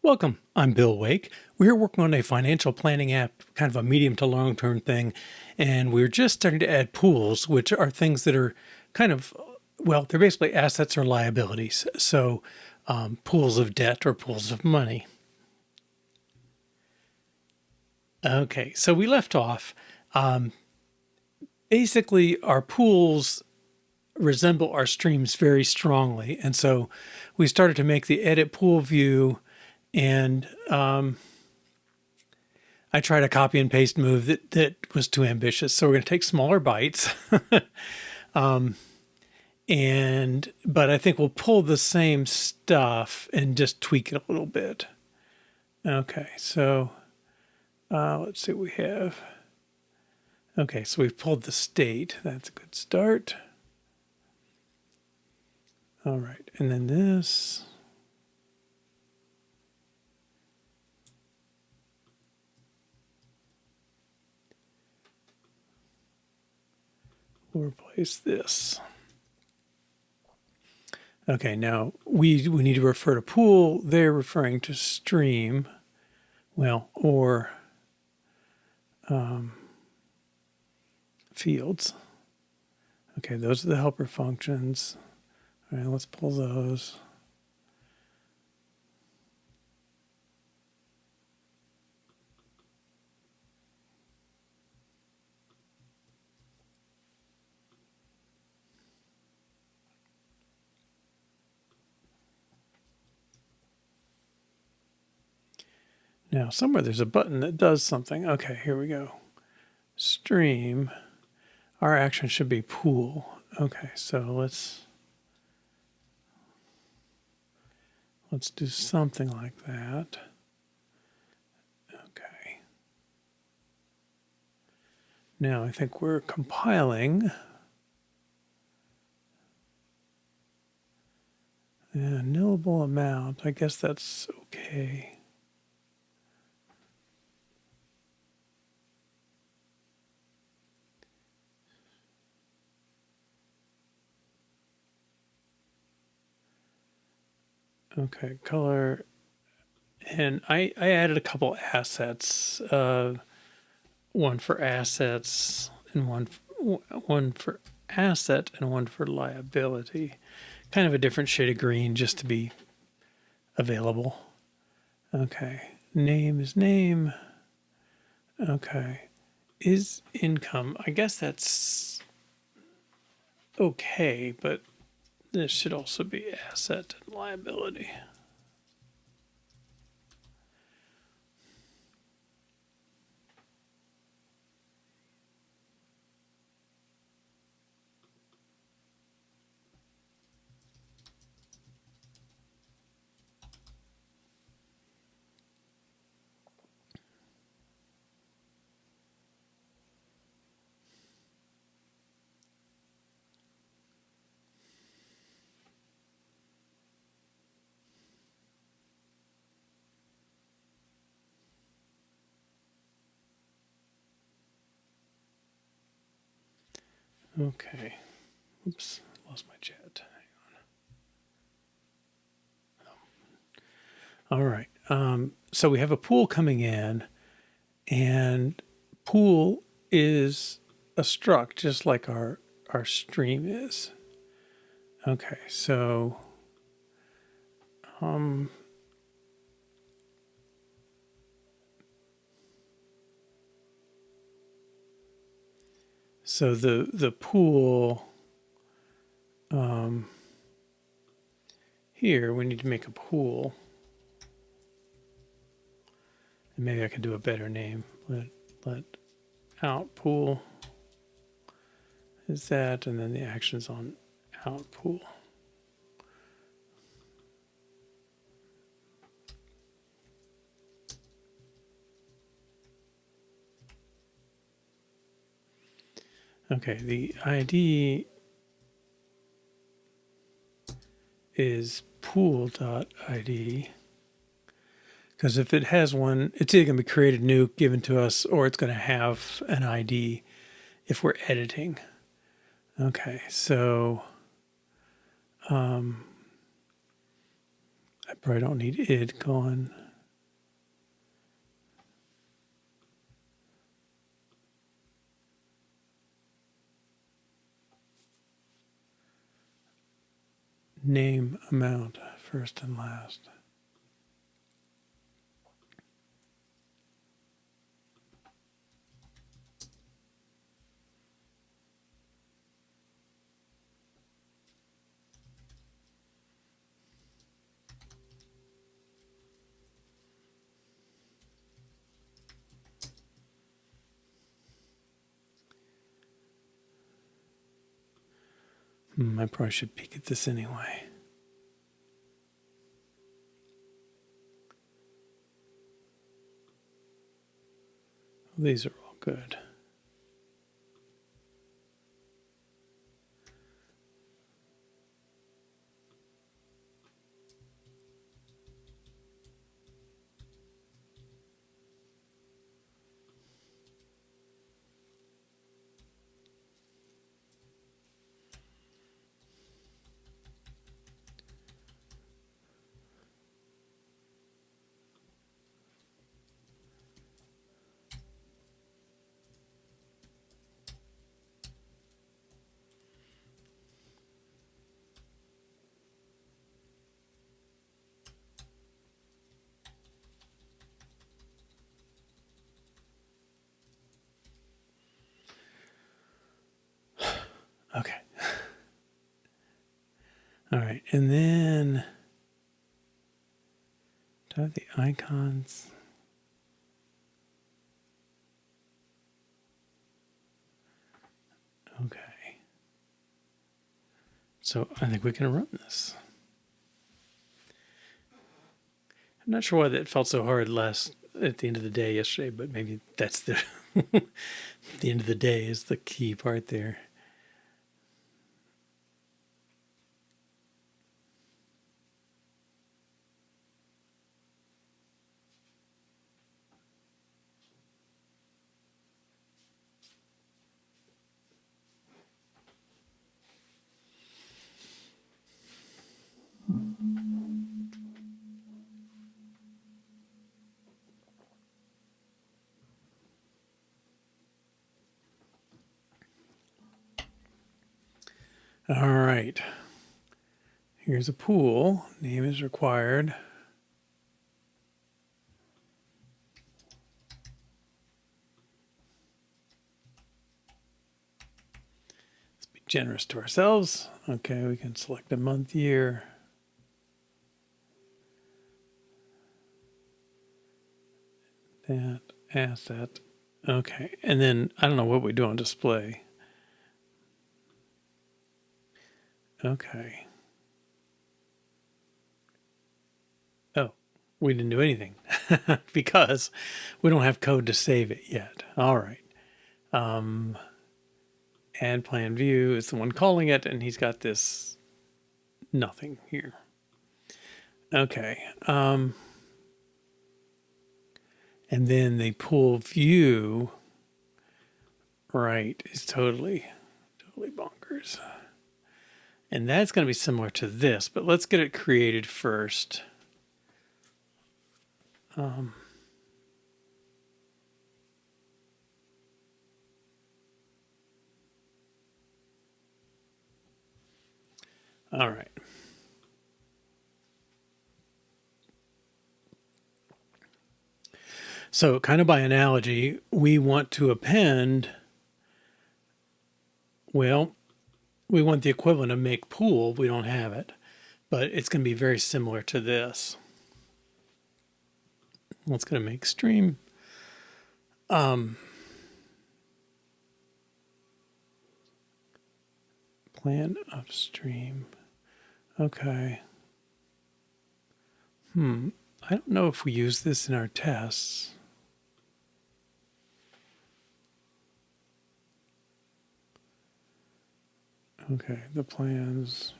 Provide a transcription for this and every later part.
Welcome. I'm Bill Wake. We're working on a financial planning app, kind of a medium to long term thing. And we're just starting to add pools, which are things that are kind of, well, they're basically assets or liabilities. So pools of debt or pools of money. Okay, so we left off. Basically, our pools resemble our streams very strongly. And so we started to make the edit pool view, and I tried a copy and paste move that was too ambitious. So we're going to take smaller bites. But I think we'll pull the same stuff and just tweak it a little bit. Okay, so let's see what we have. Okay, so we've pulled the state. That's a good start. All right, and then this. We'll replace this. Okay, now we need to refer to pool. They're referring to stream. Well, or fields. Okay, those are the helper functions. All right, let's pull those. Now, somewhere there's a button that does something. Okay, here we go. Stream. Our action should be pool. Okay, so let's do something like that. Okay. Now I think we're compiling. Yeah, nillable amount. I guess that's okay. Okay, color. And I added a couple assets. One for assets and one for asset and one for liability. Kind of a different shade of green just to be available. Okay, name is name. Okay, is income. I guess that's okay, but this should also be asset and liability. Okay. Oops, lost my chat. Hang on. All right. So we have a pool coming in, and pool is a struct just like our stream is. Okay, so so the pool here, we need to make a pool. And maybe I could do a better name. Let out pool is that, and then the actions on out pool. Okay, the ID is pool.id, because if it has one, it's either going to be created new, given to us, or it's going to have an ID if we're editing. Okay, so I probably don't need id gone. name amount first and last. I probably should peek at this anyway. These are all good. Okay. All right, and then do I have the icons? Okay. So I think we can run this. I'm not sure why that felt so hard at the end of the day yesterday, but maybe that's the the end of the day is the key part there. All right. Here's a pool. Name is required. Let's be generous to ourselves. Okay, we can select a month, year. That asset. Okay, and then I don't know what we do on display. Okay. Oh, we didn't do anything because we don't have code to save it yet. All right. Add plan view is the one calling it, and he's got this nothing here. Okay. And then the pool view, right, is totally bonkers. And that's going to be similar to this, but let's get it created first. All right. So kind of by analogy, we want to append, well, we want the equivalent of make pool. We don't have it, but it's going to be very similar to this. Let's go to make stream. Plan upstream. Okay. I don't know if we use this in our tests. Okay, the plans.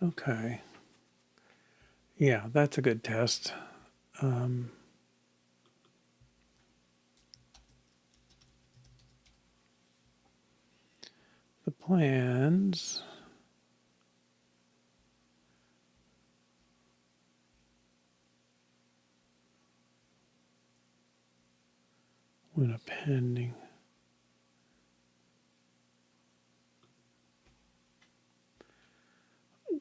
Okay. Yeah, that's a good test. The plans. When appending.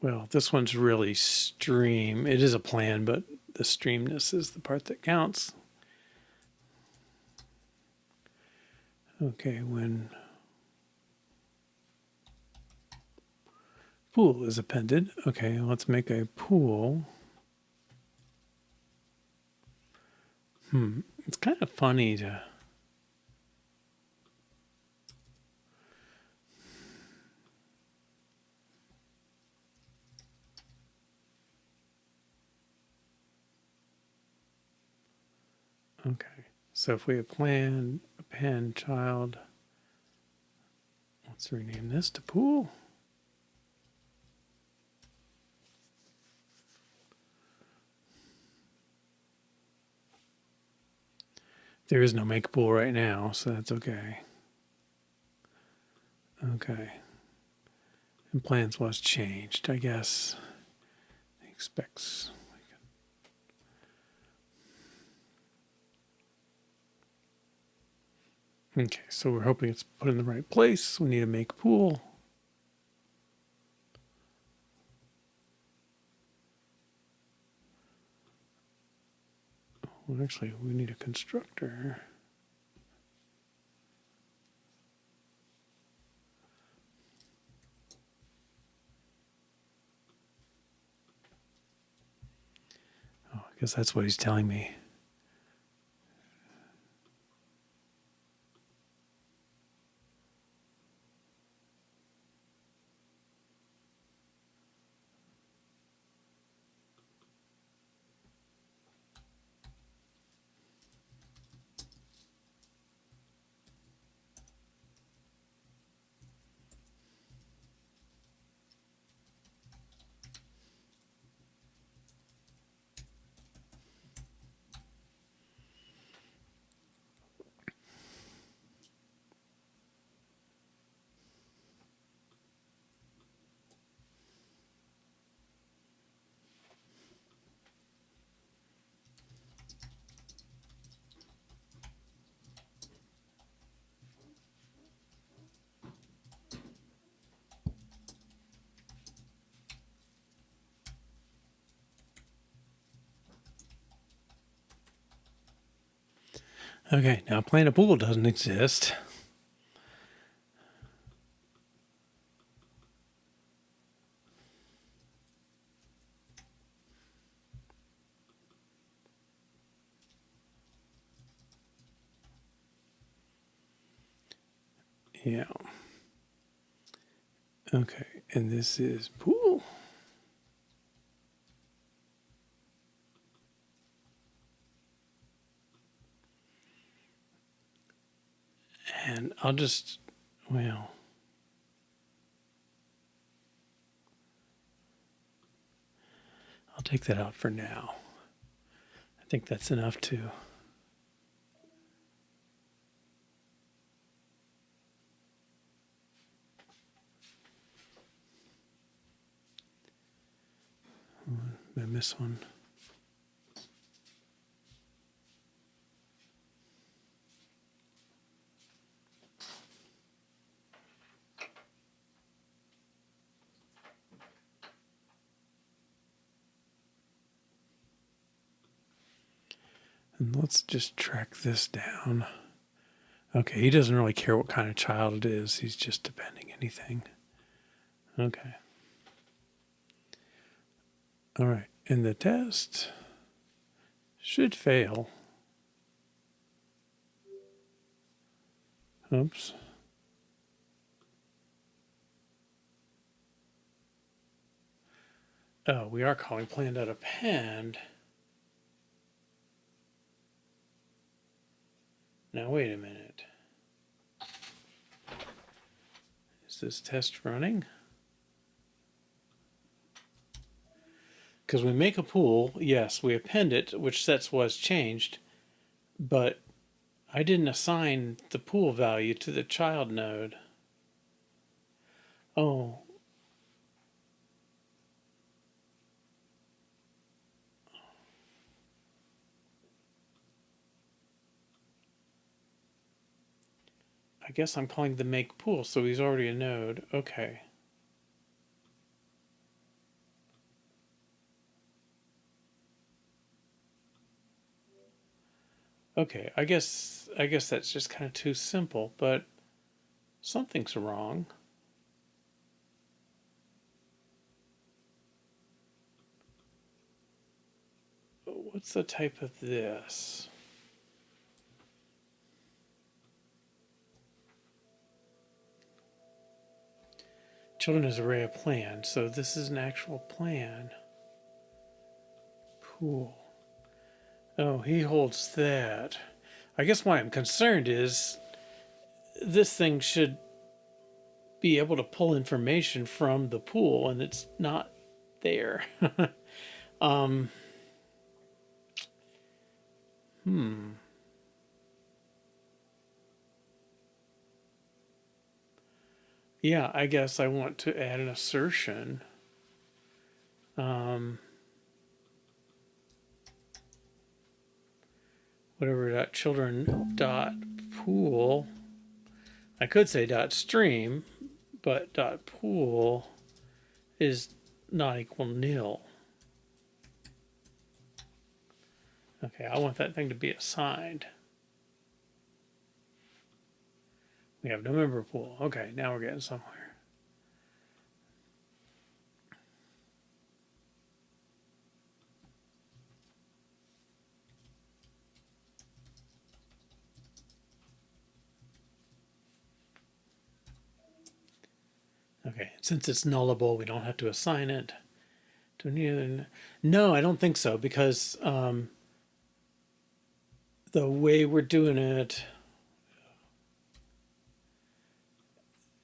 well, this one's really stream. It is a plan, but the streamness is the part that counts. Okay, when pool is appended. Okay, let's make a pool. It's kind of funny to... Okay, so if we append child, let's rename this to pool. There is no make pool right now, so that's okay. Okay. And plans was changed, I guess. Expects. Okay, so we're hoping it's put in the right place. We need to make pool. Well, actually, we need a constructor. Oh, I guess that's what he's telling me. Okay, now plan a pool doesn't exist. Yeah. Okay, and this is pool. And I'll just, well, I'll take that out for now. I think that's enough to... I miss one. And let's just track this down. Okay, he doesn't really care what kind of child it is. He's just appending anything. Okay. All right, and the test should fail. Oops. Oh, we are calling plan.append. Now, wait a minute. Is this test running? Because we make a pool, yes, we append it, which sets was changed, but I didn't assign the pool value to the child node. Oh. I guess I'm calling the make pool, so he's already a node. Okay. Okay, I guess that's just kind of too simple, but something's wrong. What's the type of this? Children is array of plan, so this is an actual plan. Pool. Oh, he holds that. I guess why I'm concerned is this thing should be able to pull information from the pool, and it's not there. um, hmm. Yeah, I guess I want to add an assertion. Whatever dot children dot pool. I could say dot stream, but dot pool is not equal nil. Okay, I want that thing to be assigned. We have no member pool. Okay, now we're getting somewhere. Okay, since it's nullable, we don't have to assign it to any other. No, I don't think so, because the way we're doing it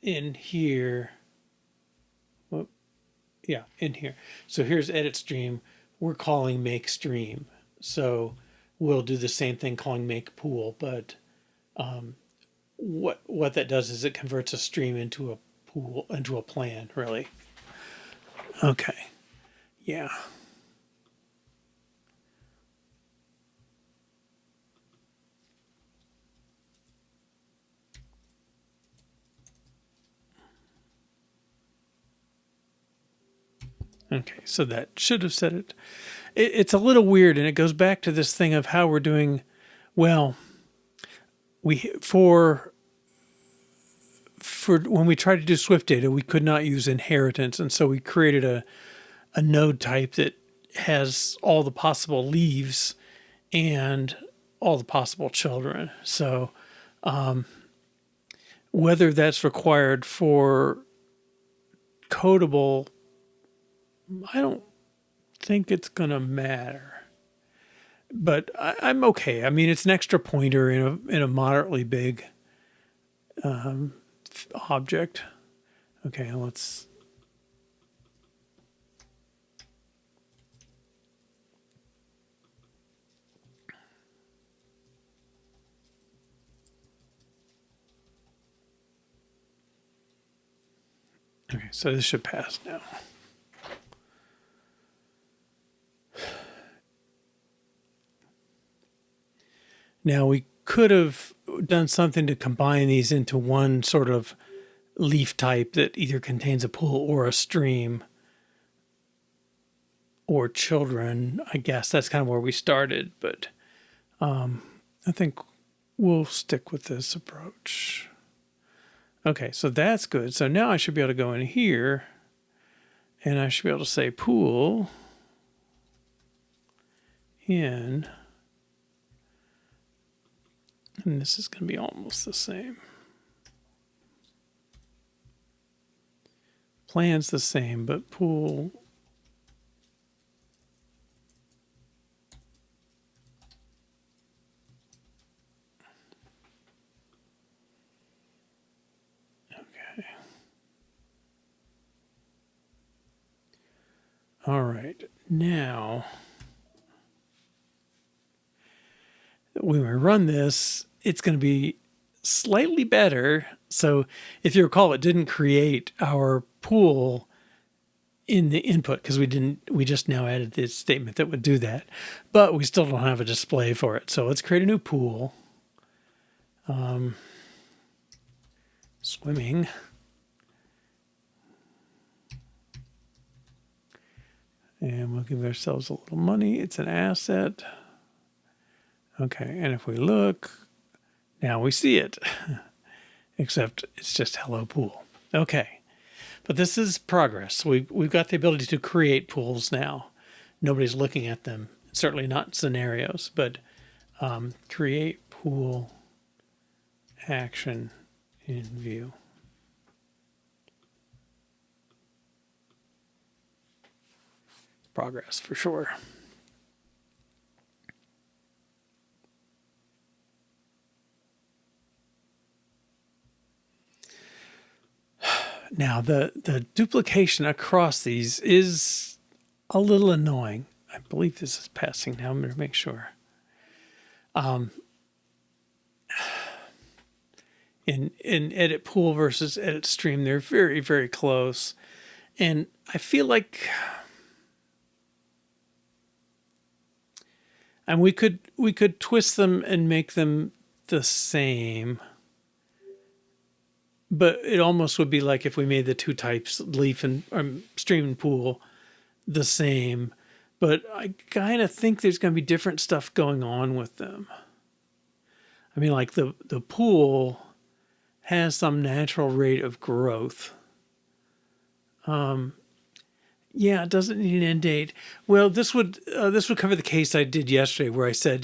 in here, well, yeah, in here. So here's edit stream. We're calling make stream. So we'll do the same thing calling make pool, but what that does is it converts a stream into a pool, into a plan, really. Okay. Yeah. Okay, so that should have said it. It's a little weird, and it goes back to this thing of how we're doing. Well, we for when we tried to do Swift data, we could not use inheritance, and so we created a node type that has all the possible leaves and all the possible children. So whether that's required for codable, I don't think it's going to matter. But I'm okay. I mean, it's an extra pointer in a moderately big object. Okay, let's. Okay, so this should pass now. Now we could have done something to combine these into one sort of leaf type that either contains a pool or a stream or children. I guess that's kind of where we started, but I think we'll stick with this approach. Okay, so that's good. So now I should be able to go in here and I should be able to say pool in, and this is going to be almost the same. Plan's the same, but pool. Okay. All right. Now, when we run this, it's going to be slightly better. So if you recall, it didn't create our pool in the input because we just now added this statement that would do that, but we still don't have a display for it. So let's create a new pool. Swimming. And we'll give ourselves a little money. It's an asset. Okay, and if we look, now we see it, except it's just hello pool. Okay, but this is progress. We've got the ability to create pools now. Nobody's looking at them, certainly not scenarios, but create pool action in view. Progress for sure. Now the duplication across these is a little annoying. I believe this is passing now. I'm going to make sure. In edit pool versus edit stream, they're very, very close. And I feel like, and we could twist them and make them the same, but it almost would be like if we made the two types, leaf and stream and pool, the same. But I kind of think there's going to be different stuff going on with them. I mean, like the pool has some natural rate of growth. Yeah, it doesn't need an end date. Well, this would cover the case I did yesterday, where I said,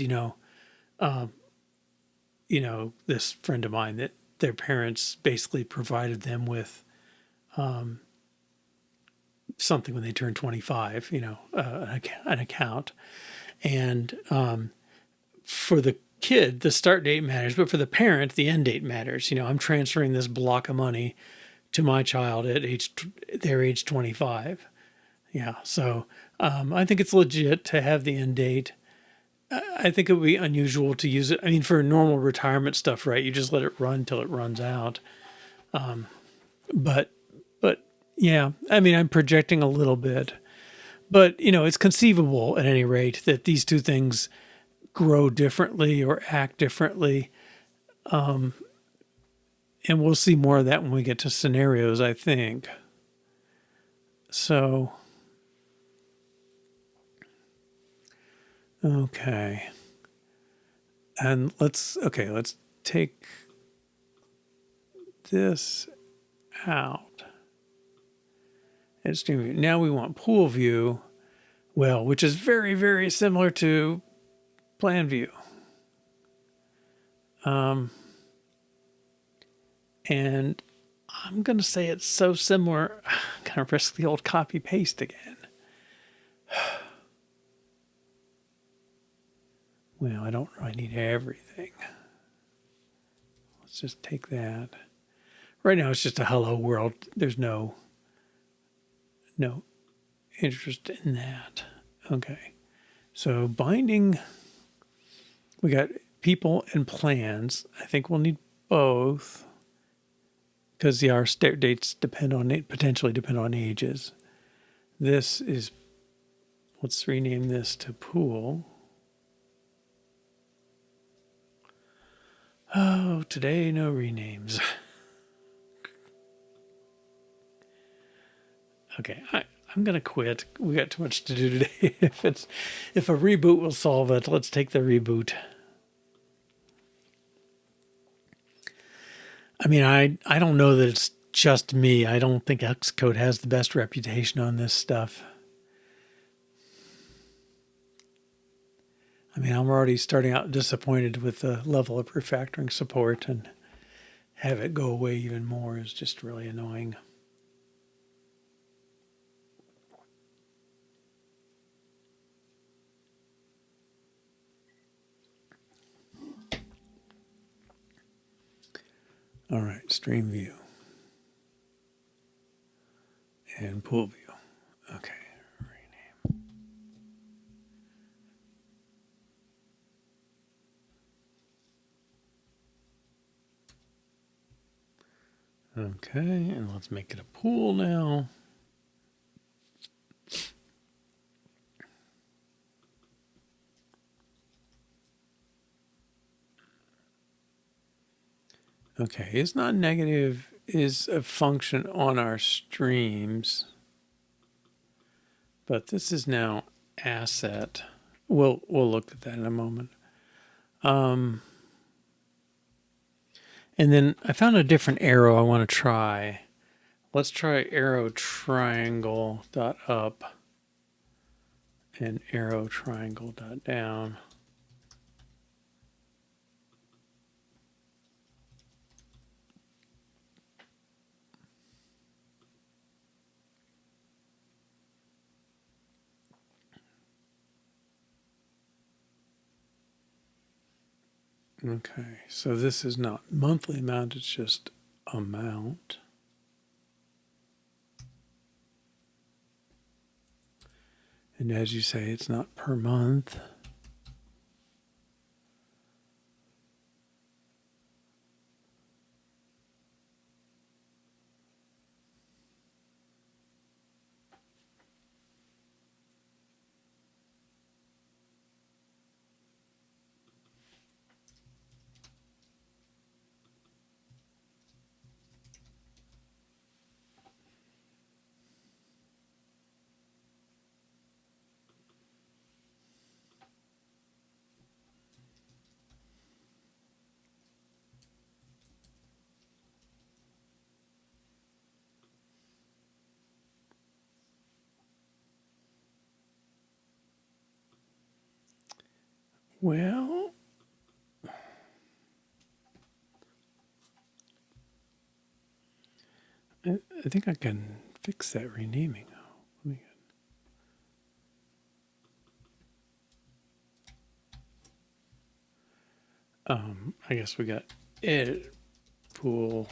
this friend of mine, that their parents basically provided them with something when they turned 25, an account, and for the kid, the start date matters, but for the parent, the end date matters. I'm transferring this block of money to my child at their age 25. Yeah, so I think it's legit to have the end date. I think it would be unusual to use it. I mean, for normal retirement stuff, right? You just let it run till it runs out. But yeah, I mean, I'm projecting a little bit, but it's conceivable at any rate that these two things grow differently or act differently. And we'll see more of that when we get to scenarios, I think. So, okay. And let's take this out. And stream view. Now we want pool view, which is very, very similar to plan view. And I'm going to say it's so similar, I'm going to risk the old copy paste again. Well, I don't really need everything. Let's just take that. Right now it's just a hello world. There's no interest in that. Okay. So binding, we got people and plans. I think we'll need both because our start dates potentially depend on ages. This is, let's rename this to pool. Oh, today no renames. Okay, I'm gonna quit. We got too much to do today. If a reboot will solve it, let's take the reboot. I mean, I don't know that it's just me. I don't think Xcode has the best reputation on this stuff. I mean, I'm already starting out disappointed with the level of refactoring support, and have it go away even more is just really annoying. All right, stream view and pool view. Okay, rename. Okay, and let's make it a pool now. Okay, is not negative is a function on our streams, but this is now asset. We'll look at that in a moment. And then I found a different arrow I want to try. Let's try arrow triangle dot up and arrow triangle dot down. Okay, so this is not monthly amount, it's just amount. And as you say, it's not per month. Well, I think I can fix that renaming. Let me I guess we got edit pool.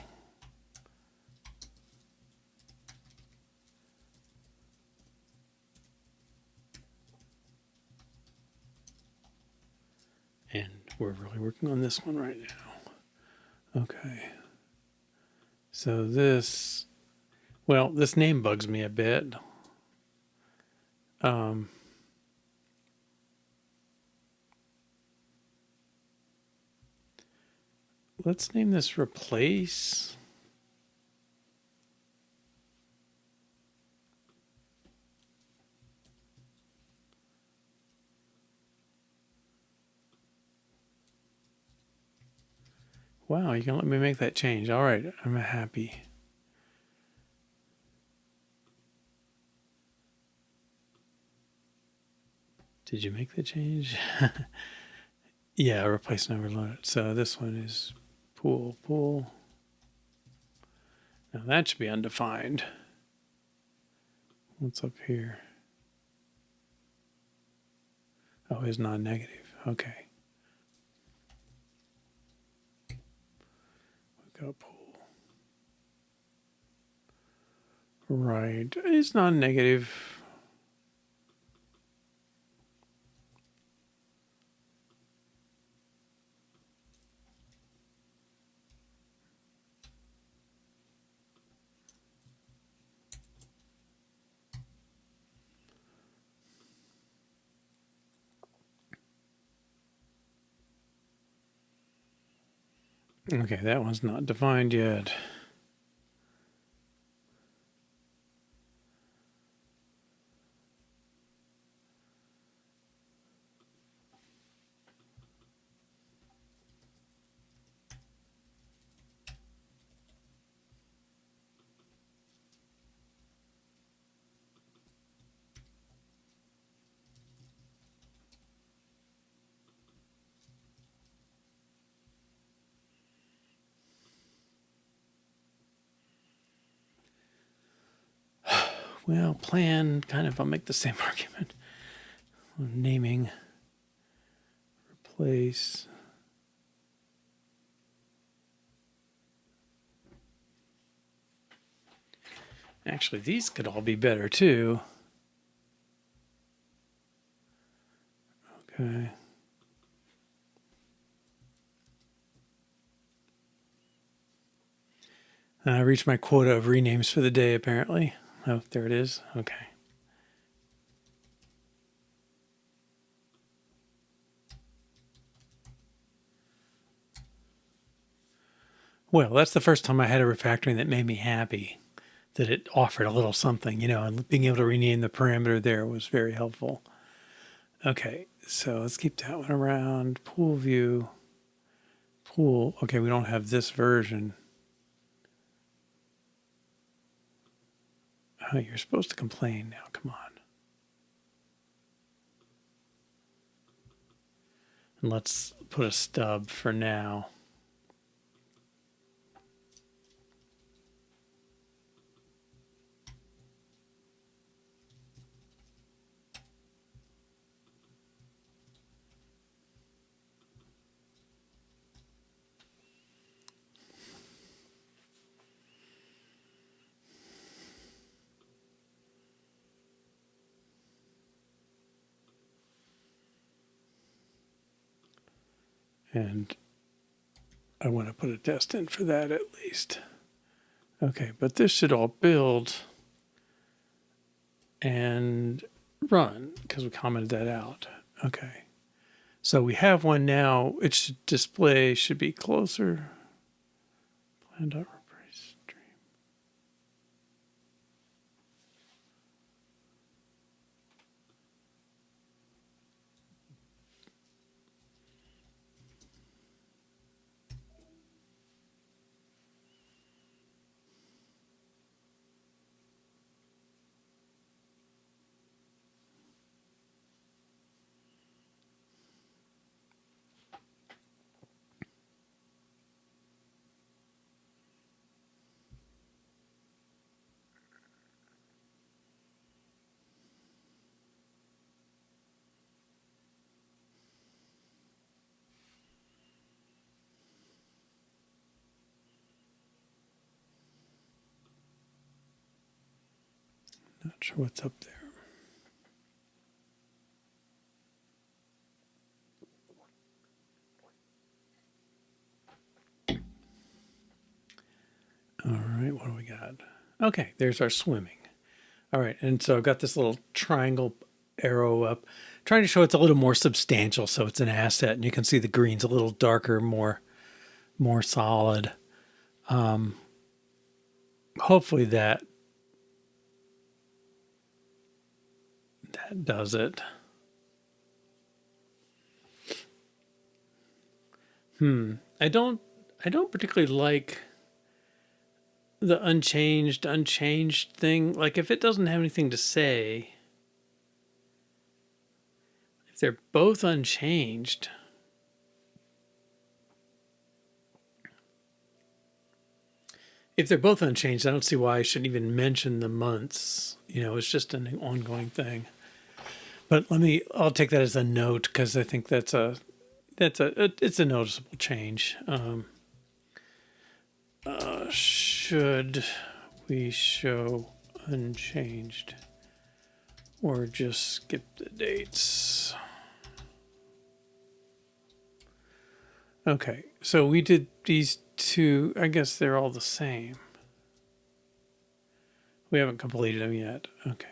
And we're really working on this one right now. Okay. So this, well, this name bugs me a bit. Let's name this replace. Wow, you can let me make that change. All right, I'm happy. Did you make the change? Yeah, replace and overload it. So this one is pool. Now that should be undefined. What's up here? Oh, it's non-negative. Okay. We got pool. Right. It's non-negative. Okay, that one's not defined yet. Well, plan, kind of, I'll make the same argument. Naming, replace. Actually, these could all be better too. Okay. I reached my quota of renames for the day, apparently. Oh, there it is. Okay. Well, that's the first time I had a refactoring that made me happy, that it offered a little something, and being able to rename the parameter there was very helpful. Okay, So let's keep that one around. Pool view. Pool. Okay, we don't have this version. Oh, you're supposed to complain now. Come on. And let's put a stub for now. And I want to put a test in for that at least. Okay, but this should all build and run because we commented that out. Okay. So we have one now. It should display, should be closer. Plan.replace stream. Not sure what's up there. All right, what do we got? Okay, there's our swimming. All right, and so I've got this little triangle arrow up, trying to show it's a little more substantial, so it's an asset, and you can see the green's a little darker, more solid. Hopefully that does it. I don't particularly like the unchanged thing. Like if it doesn't have anything to say, if they're both unchanged, I don't see why I shouldn't even mention the months. You know, it's just an ongoing thing. But I'll take that as a note because I think it's a noticeable change. Should we show unchanged or just skip the dates? Okay, so we did these two. I guess they're all the same. We haven't completed them yet. Okay.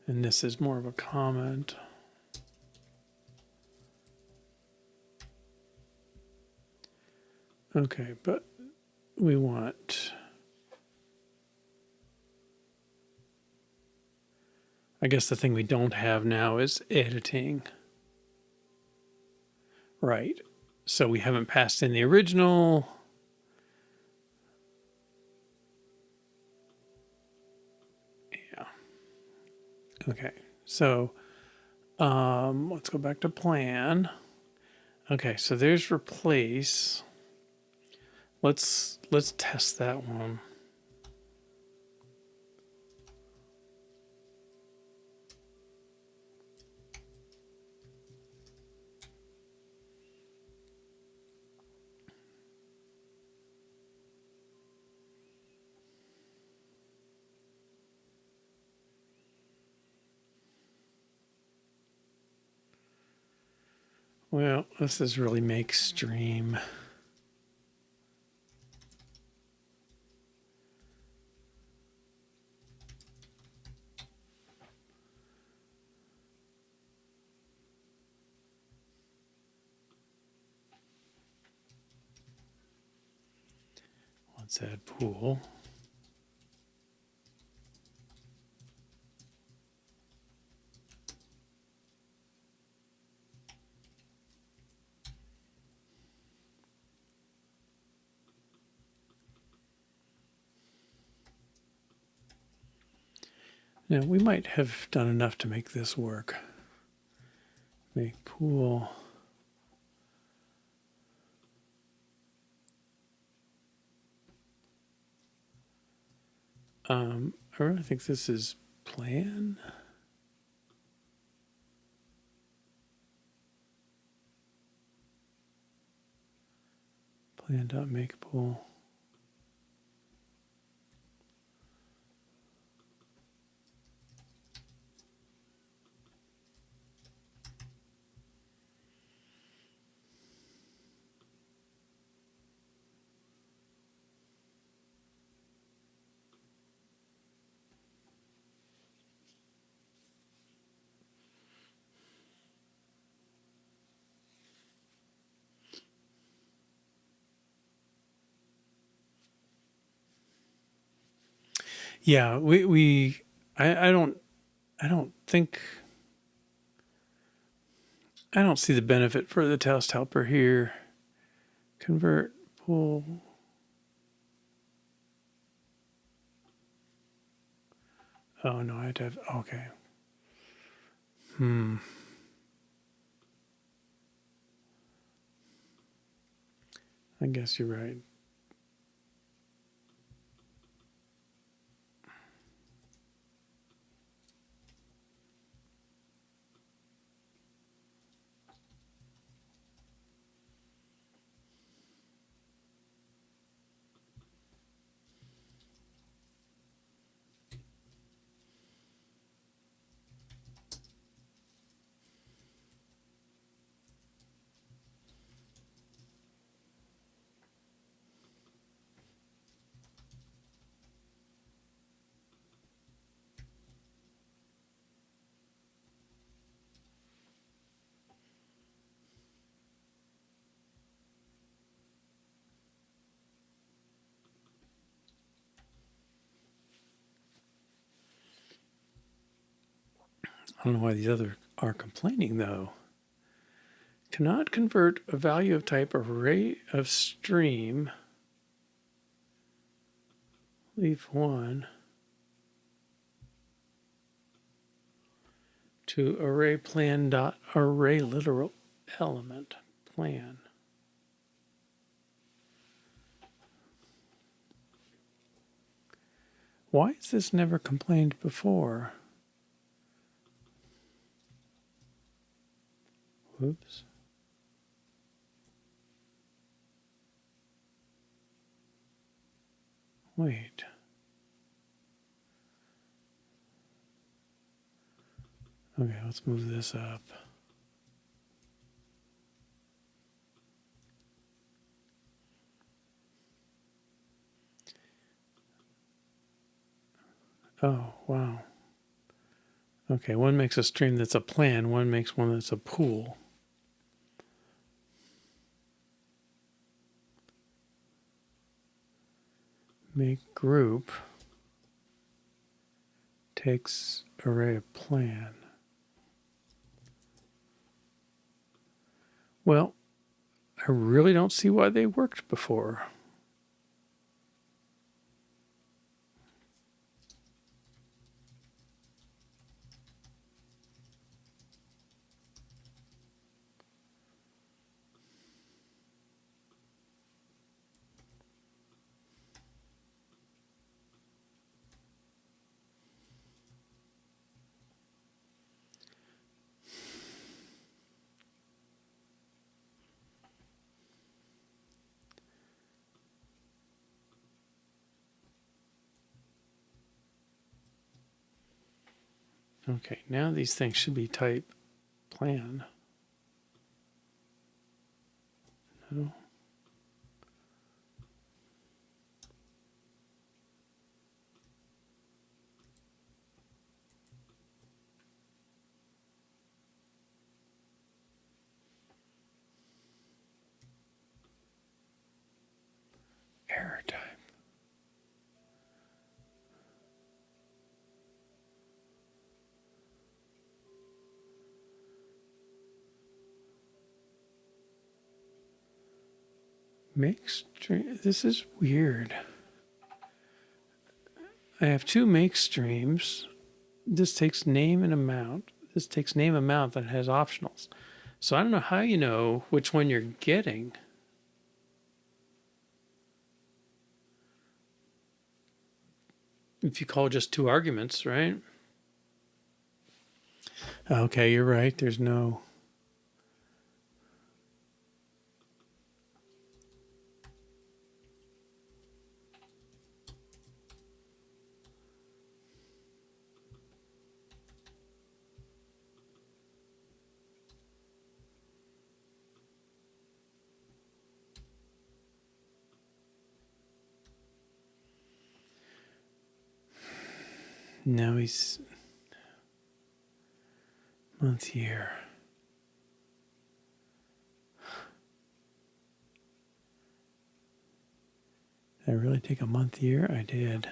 And this is more of a comment. Okay, but we want, I guess the thing we don't have now is editing. Right. So we haven't passed in the original. Yeah. Okay. So let's go back to plan. Okay, so there's replace. Let's test that one. Well, this is really make stream. Let's add pool. Now we might have done enough to make this work. Make pool. I really think this is plan. Plan.make pool. Yeah, I don't think, I don't see the benefit for the test helper here. Convert pool. Oh no, I have to have, okay. I guess you're right. I don't know why these other are complaining though. Cannot convert a value of type array of stream. Leave one to array plan dot array literal element plan. Why is this never complained before? Whoops. Wait. Okay, let's move this up. Oh, wow. Okay, one makes a stream that's a plan, one makes one that's a pool. Make group takes array of plan. Well, I really don't see why they worked before. Okay, now these things should be type plan. No. Error type. Make stream. This is weird. I have two make streams. This takes name and amount. This takes name amount that has optionals. So I don't know how you know which one you're getting. If you call just two arguments, right? Okay, you're right. There's no. Now he's month year. Did I really take a month year? I did.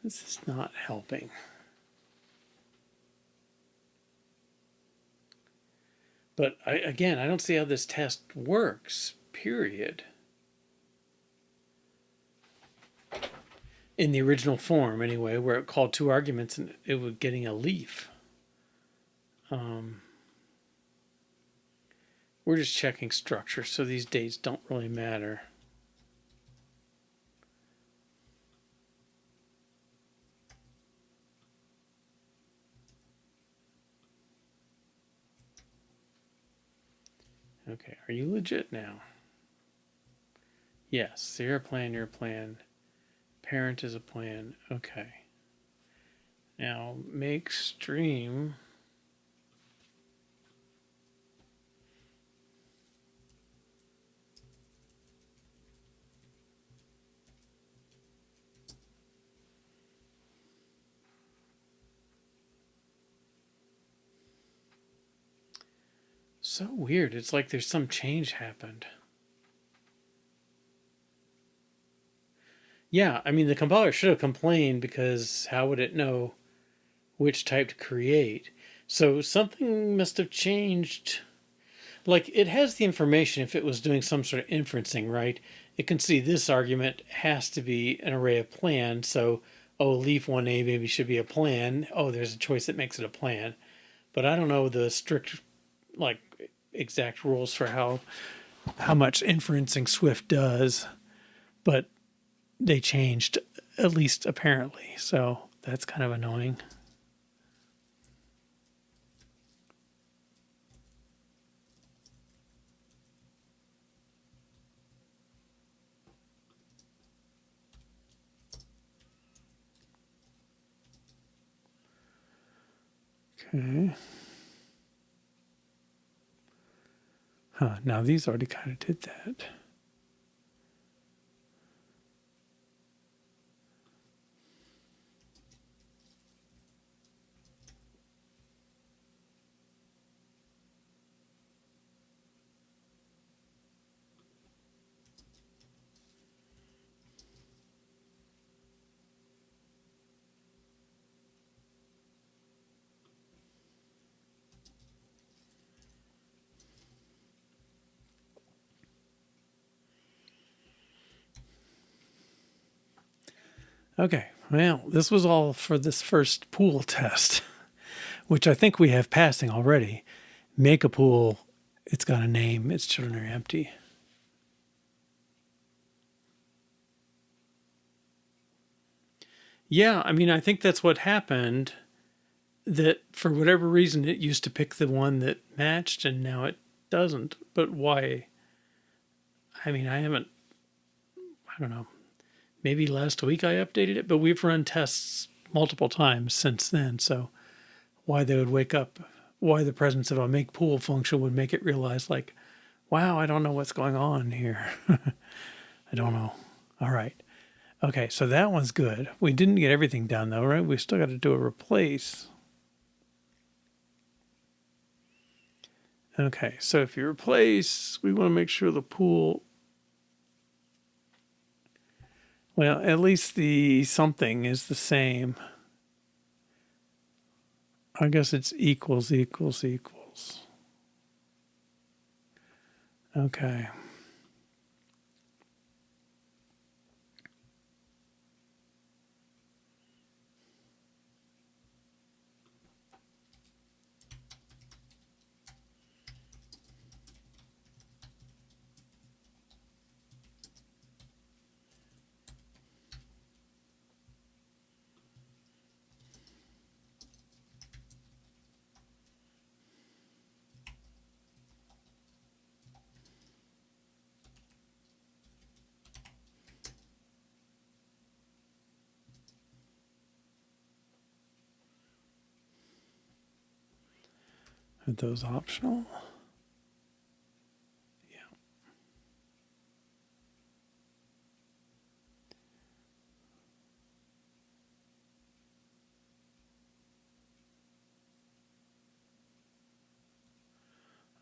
This is not helping. But I don't see how this test works, period. In the original form, anyway, where it called two arguments and it was getting a leaf. We're just checking structure, so these dates don't really matter. Okay, are you legit now? Yes, you're a plan, your plan. Parent is a plan. Okay. Now make stream. So weird. It's like there's some change happened. Yeah, I mean, the compiler should have complained because how would it know which type to create? So something must have changed. Like, it has the information if it was doing some sort of inferencing, right? It can see this argument has to be an array of plan. So, oh, leaf 1A maybe should be a plan. Oh, there's a choice that makes it a plan. But I don't know the strict, like, exact rules for how much inferencing Swift does. But they changed, at least apparently. So that's kind of annoying. Okay. Huh, now these already kind of did that. Okay, well, this was all for this first pool test, which I think we have passing already. Make a pool, it's got a name, its children are empty. Yeah, I mean, I think that's what happened. That for whatever reason, it used to pick the one that matched and now it doesn't. But why? I mean, I don't know. Maybe last week I updated it, but we've run tests multiple times since then. So why they would wake up, why the presence of a make pool function would make it realize, like, wow, I don't know what's going on here. I don't know. All right. Okay, so that one's good. We didn't get everything done though, right? We still got to do a replace. Okay, so if you replace, we want to make sure the pool. Well, at least the something is the same. I guess it's equals, equals, equals. Okay. Are those optional? Yeah.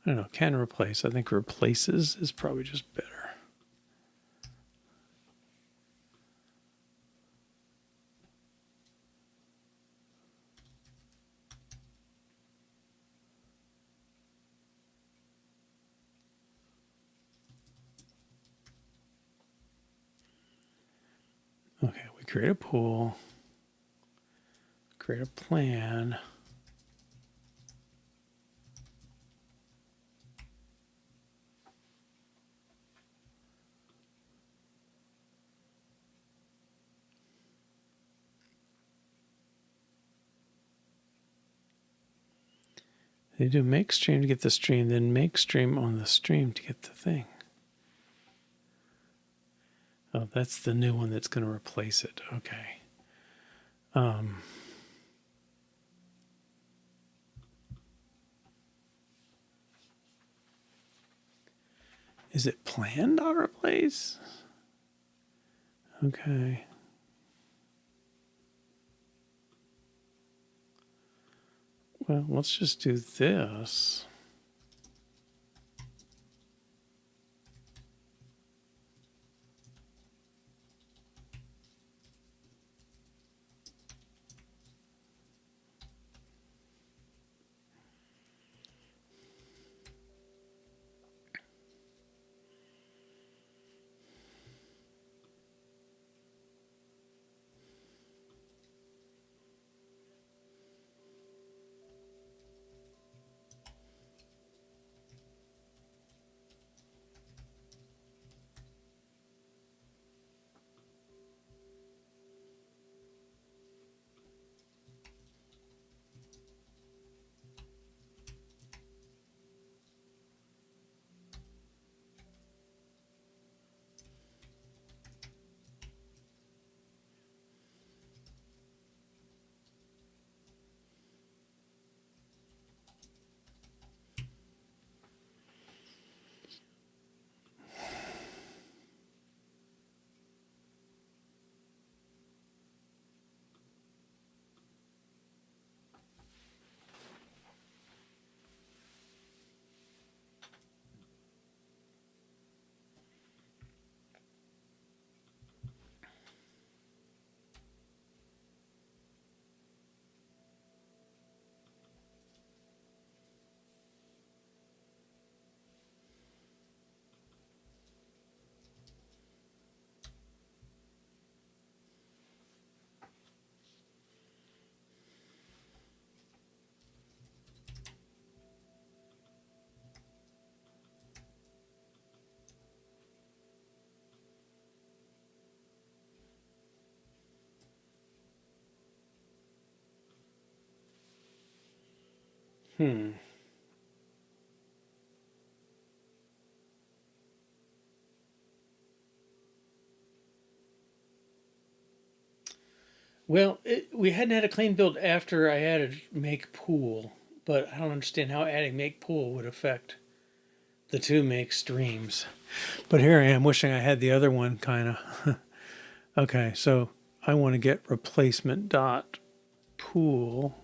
I don't know. Can replace. I think replaces is probably just better. Okay, we create a pool, create a plan. They do make stream to get the stream, then make stream on the stream to get the thing. Oh, that's the new one that's going to replace it. Okay. Is it plan.replace? Okay. Well, let's just do this. Well, we hadn't had a clean build after I added make pool, but I don't understand how adding make pool would affect the two make streams. But here I am wishing I had the other one kind of. Okay, so I want to get replacement dot pool.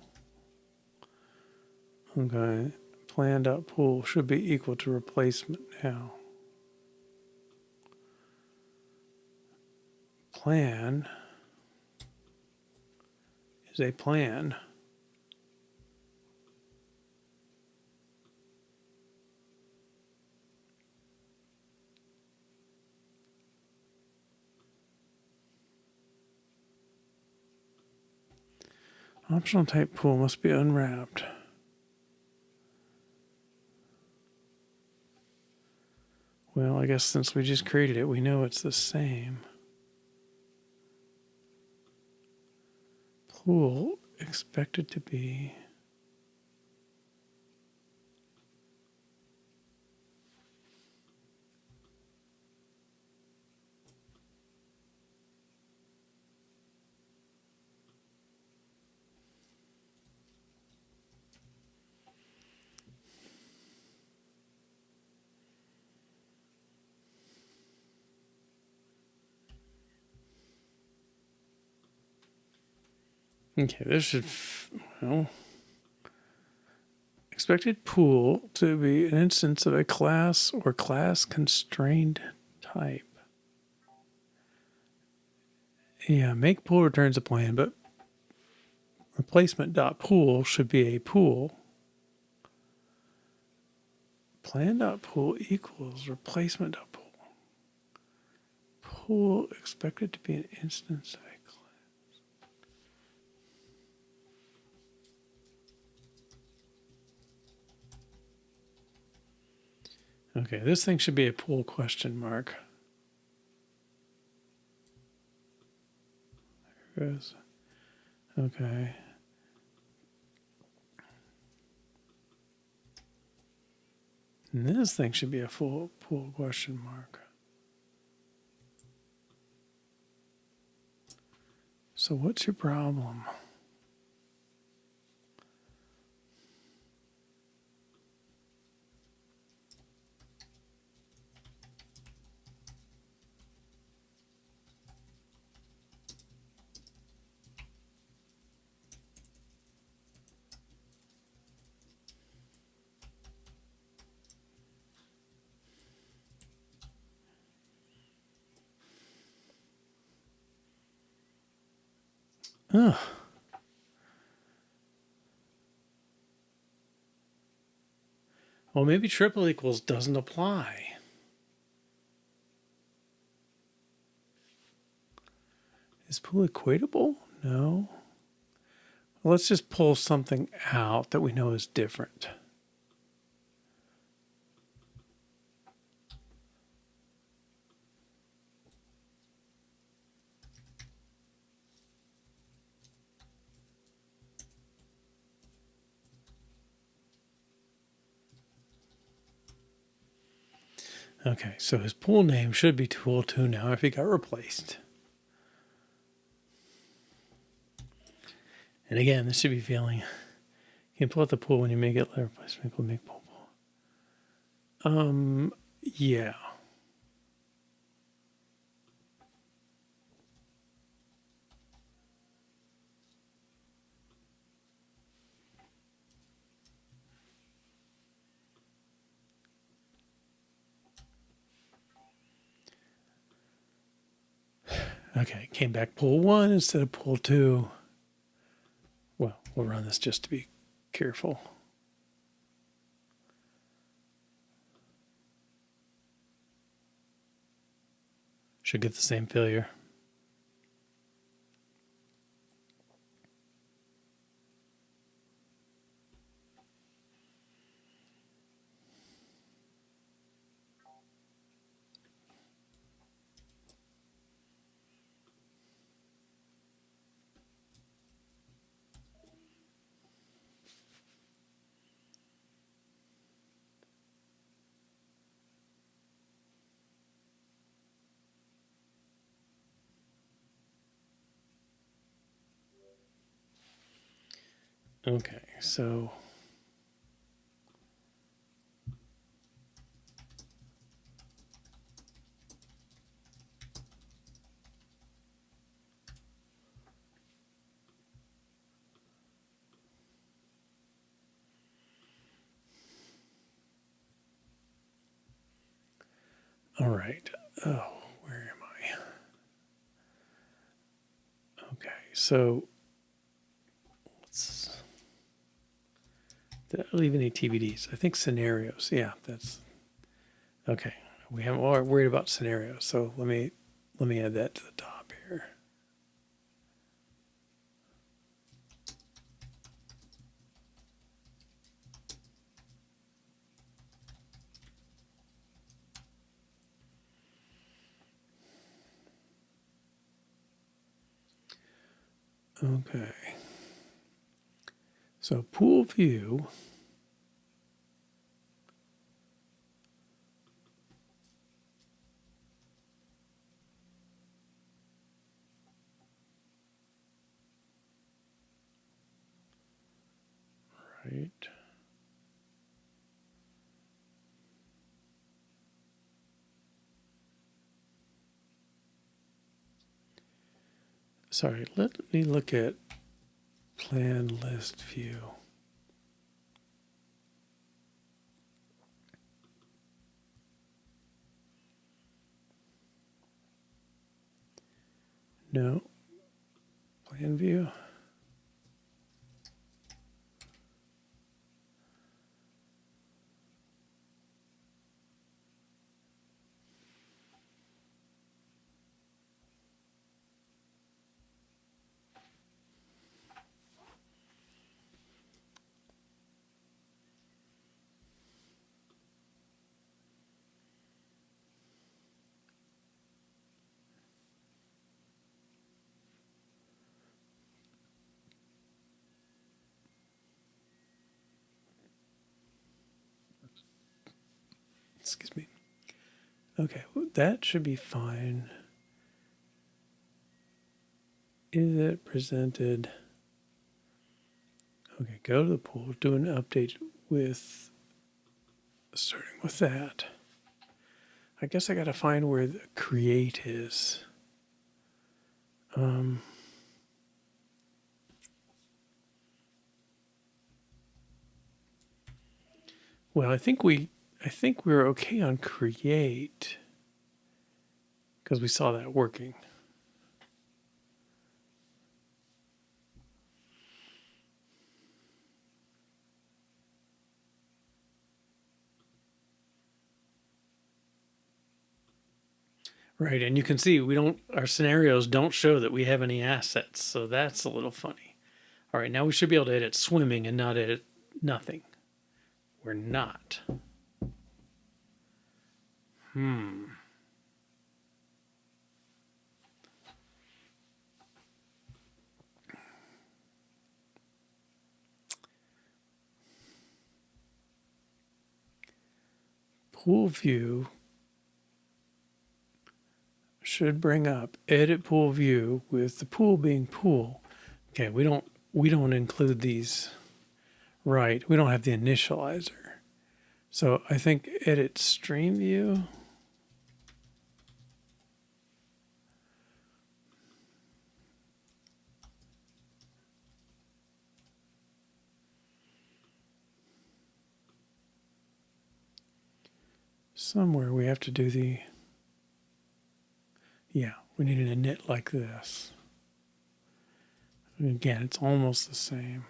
Okay, plan dot pool should be equal to replacement now. plan is a plan. Optional type pool must be unwrapped. Well, I guess since we just created it, we know it's the same. Pool expected to be. Okay, this should, well, expected pool to be an instance of a class or class constrained type. Yeah, make pool returns a plan, but replacement.pool should be a pool. Plan.pool equals replacement.pool. Pool expected to be an instance of a class. Okay, this thing should be a pool question mark. There it goes. Okay. And this thing should be a full pool question mark. So what's your problem? Ugh. Well, maybe triple equals doesn't apply. Is pool equatable? No. Well, let's just pull something out that we know is different. Okay, so his pool name should be tool 2 now if he got replaced. And again, this should be feeling. You can pull out the pool when you make it replacement equal make pool. Yeah. Okay, came back pool 1 instead of pool 2. Well, we'll run this just to be careful. Should get the same failure. Okay, so all right. Oh, where am I? so did I leave any TBDs? I think scenarios. Yeah, that's okay. We haven't worried about scenarios, so let me add that to the top here. Okay. So pool view. Right. Sorry, let me look at plan list view. No. Plan view. Excuse me. Okay, well, that should be fine. Is it presented? Okay, go to the pool, do an update with, starting with that. I guess I got to find where the create is. Well, I think we're okay on create because we saw that working. Right, and you can see our scenarios don't show that we have any assets, so that's a little funny. All right, now we should be able to edit swimming and not edit nothing. We're not. Pool view should bring up edit pool view with the pool being pool. Okay, we don't include these. Right, we don't have the initializer. So I think edit stream view. Somewhere we have to do the, yeah, we need an init like this. And again, it's almost the same.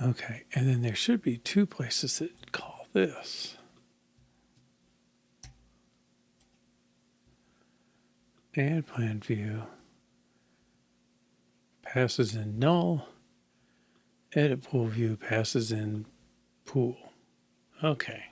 Okay, and then there should be two places that call this. Add plan view. Passes in null. Edit pool view passes in pool. Okay.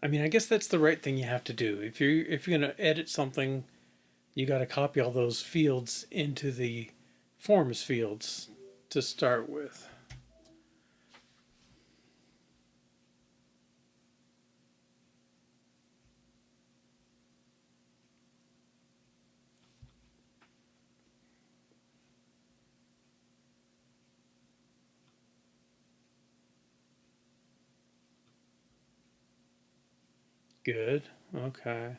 I mean, I guess that's the right thing you have to do. If you're going to edit something, you got to copy all those fields into the forms fields to start with. Good. Okay.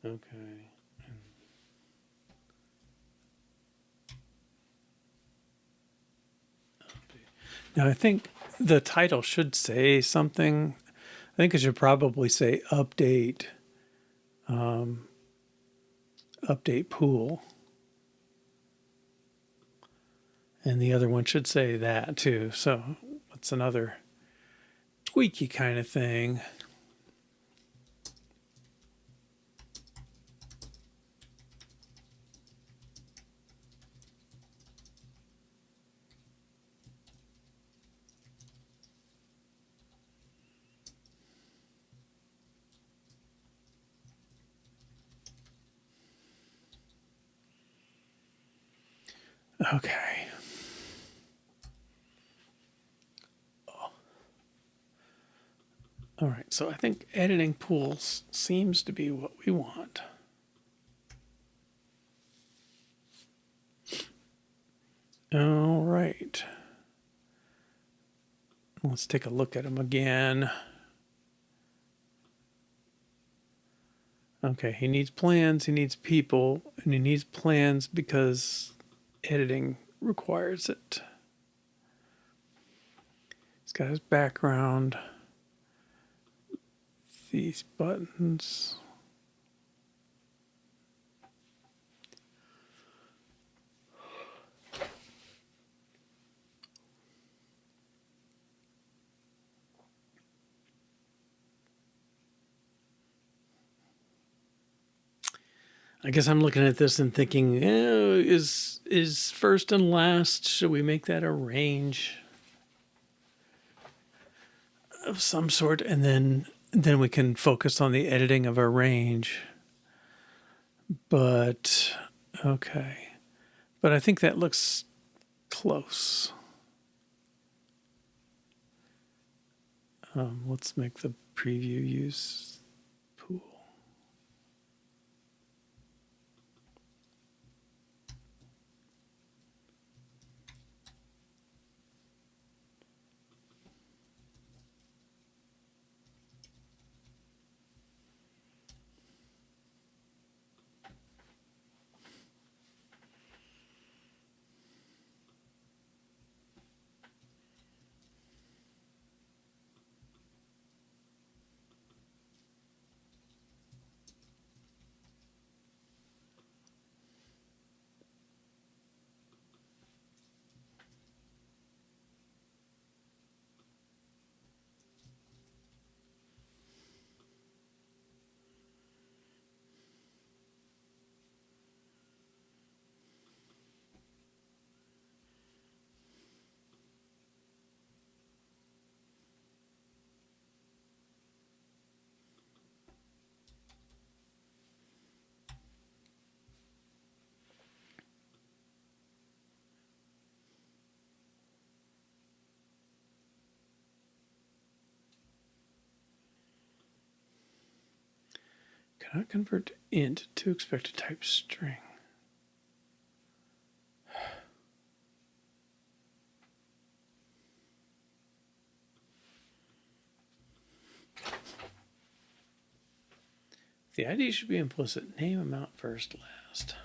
Okay. Now I think the title should say something. I think it should probably say update, update pool. And the other one should say that too. So that's another tweaky kind of thing. Okay. All right. So I think editing pools seems to be what we want. All right. Let's take a look at them again. Okay, he needs plans, he needs people, and he needs plans because editing requires it. He's got his background, these buttons. I guess I'm looking at this and thinking, is first and last, should we make that a range of some sort? And then we can focus on the editing of our range. But okay. But I think that looks close. Let's make the preview use pool. Cannot convert int to expected type string. The ID should be implicit. Name, amount, first, last.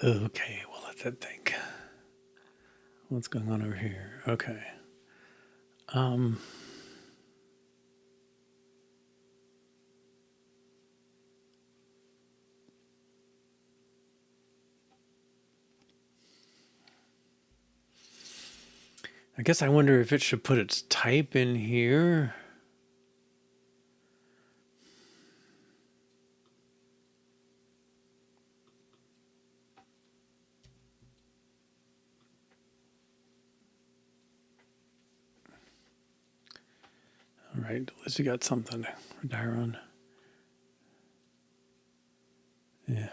Okay, we'll let that think. What's going on over here? Okay. I guess I wonder if it should put its type in here. All right, at least we got something to retire on. Yeah.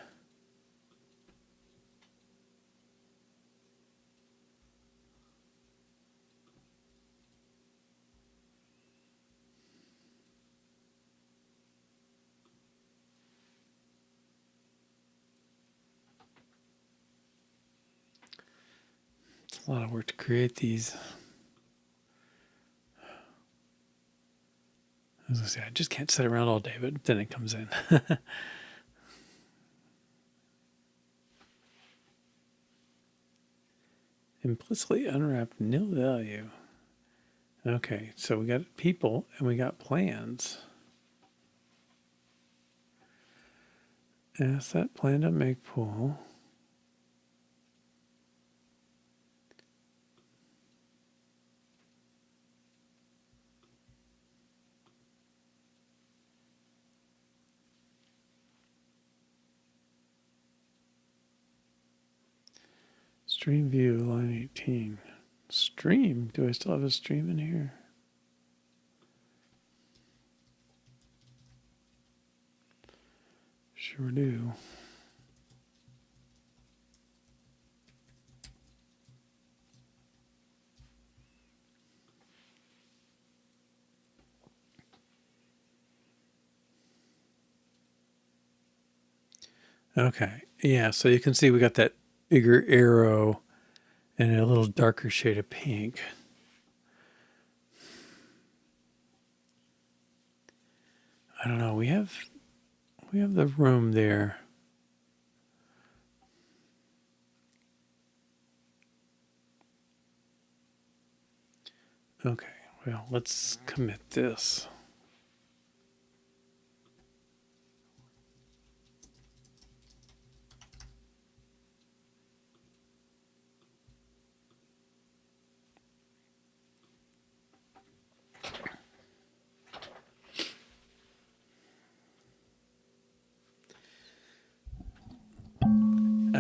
It's a lot of work to create these. As I say, I just can't sit around all day, but then it comes in. Implicitly unwrapped nil value. Okay, so we got people and we got plans. Asset plan to make pool. Stream view, line 18. Stream? Do I still have a stream in here? Sure do. Okay. Yeah, so you can see we got that bigger arrow and a little darker shade of pink. I don't know. We have the room there. Okay. Well, let's commit this.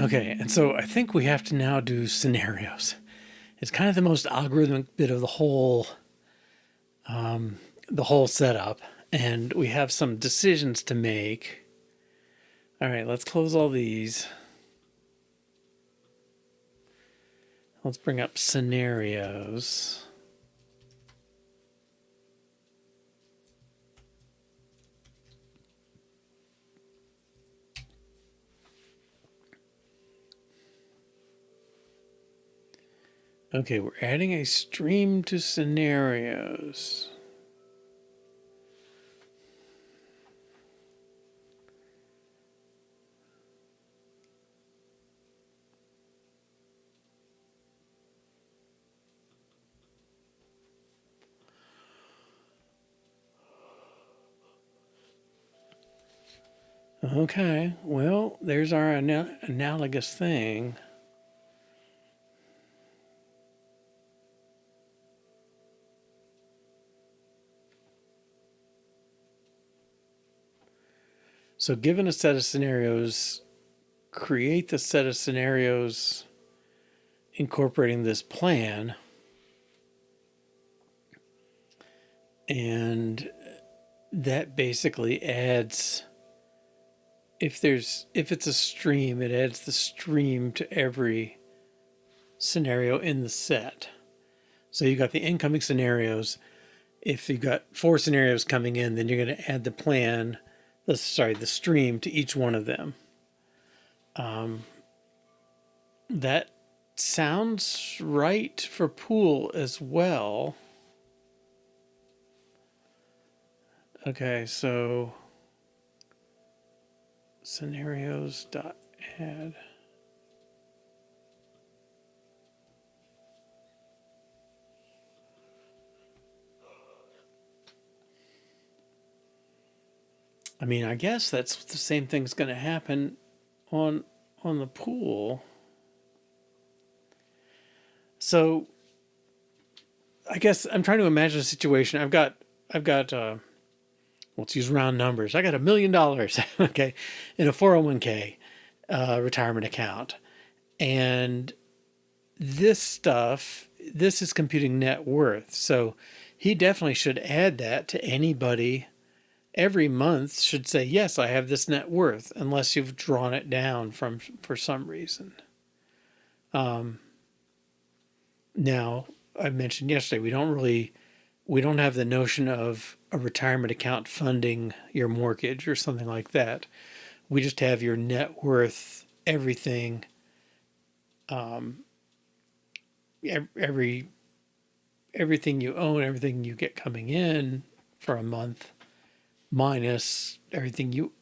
Okay, and so I think we have to now do scenarios. It's kind of the most algorithmic bit of the whole setup, and we have some decisions to make. All right, let's close all these. Let's bring up scenarios. Okay, we're adding a stream to scenarios. Okay, well, there's our analogous thing. So given a set of scenarios, create the set of scenarios incorporating this plan. And that basically adds, if it's a stream, it adds the stream to every scenario in the set. So you got the incoming scenarios. If you've got 4 scenarios coming in, then you're going to add the stream to each one of them. That sounds right for pool as well. Okay, so scenarios.add. I mean, I guess that's the same thing's going to happen on the pool. So I guess I'm trying to imagine a situation. I've got let's use round numbers. I got $1 million, okay, in a 401k retirement account, and this is computing net worth. So he definitely should add that to anybody. Every month should say, yes, I have this net worth, unless you've drawn it down for some reason. Now, I mentioned yesterday, we don't have the notion of a retirement account funding your mortgage or something like that. We just have your net worth, everything, everything you own, everything you get coming in for a month, minus everything you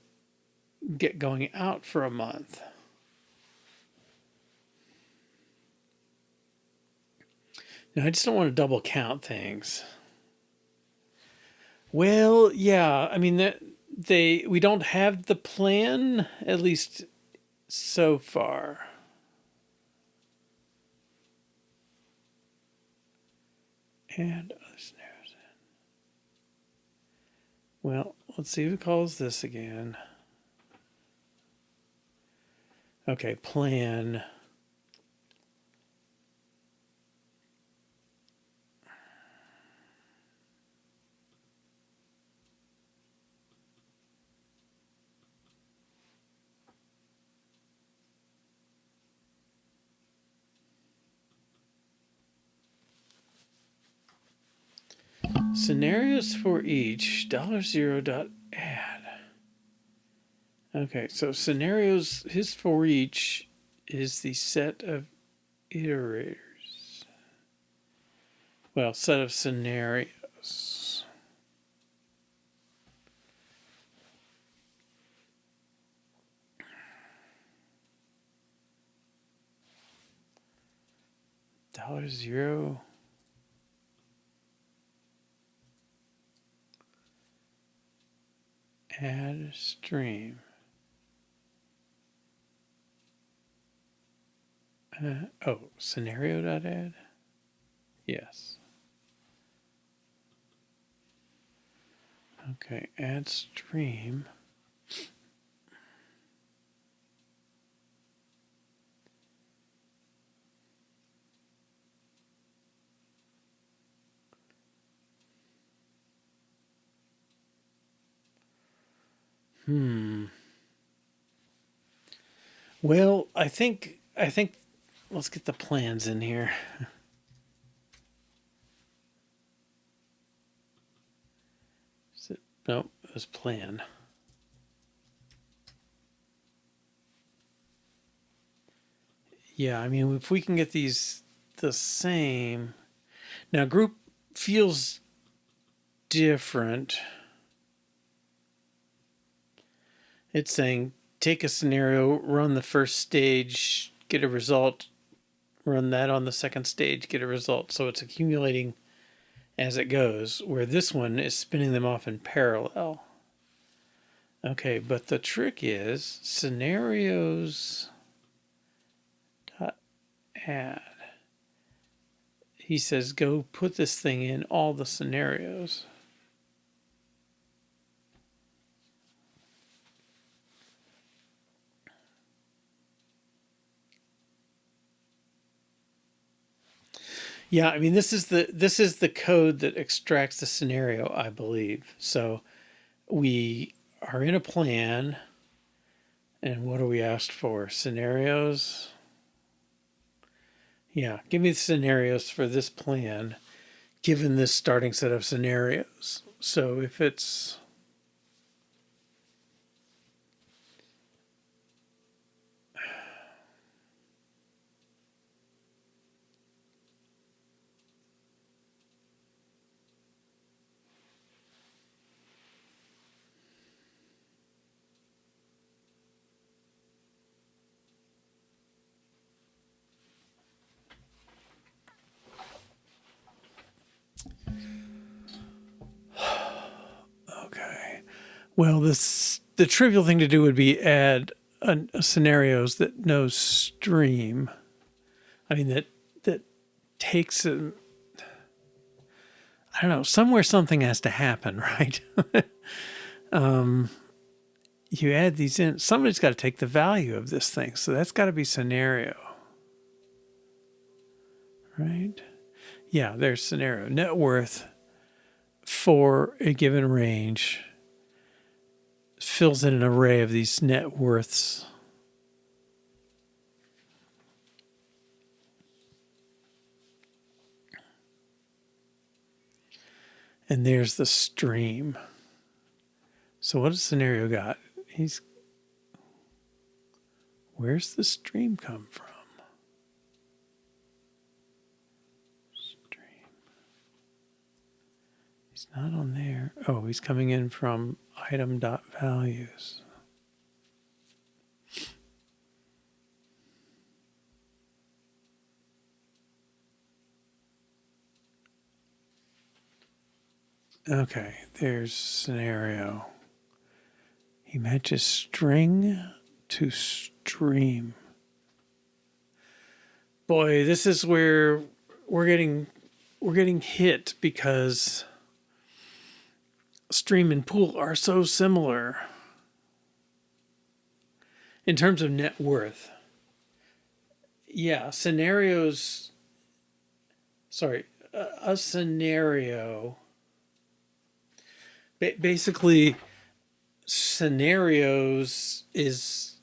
get going out for a month. Now, I just don't want to double count things. Well, yeah, I mean we don't have the plan, at least so far. And other scenarios. Well, let's see who calls this again. Okay, plan. Scenarios for each $0.add. Okay, so scenarios, his for each is the set of iterators. Well, set of scenarios. $0 add stream. Scenario.add? Yes. Okay, add stream. Well, I think let's get the plans in here. Nope, it was plan. Yeah, I mean, if we can get these the same. Now, group feels different. It's saying take a scenario, run the first stage, get a result, run that on the second stage, get a result. So it's accumulating as it goes, where this one is spinning them off in parallel. Okay, but the trick is scenarios dot add. He says go put this thing in all the scenarios. Yeah, I mean this is the code that extracts the scenario, I believe. So we are in a plan, and what are we asked for? Scenarios. Yeah, give me the scenarios for this plan, given this starting set of scenarios. So if it's okay. Well, the trivial thing to do would be add scenarios that knows stream. I mean that takes a, I don't know, somewhere something has to happen, right? You add these in. Somebody's got to take the value of this thing, so that's got to be scenario, right? Yeah, there's scenario. Net worth for a given range fills in an array of these net worths. And there's the stream. So what does scenario got? Where's the stream come from? Stream. He's not on there. Oh, he's coming in from item.values. Okay, there's scenario. He matches string to stream. Boy, this is where we're getting hit because stream and pool are so similar in terms of net worth. Yeah, scenarios. Sorry, a scenario. Basically, scenarios is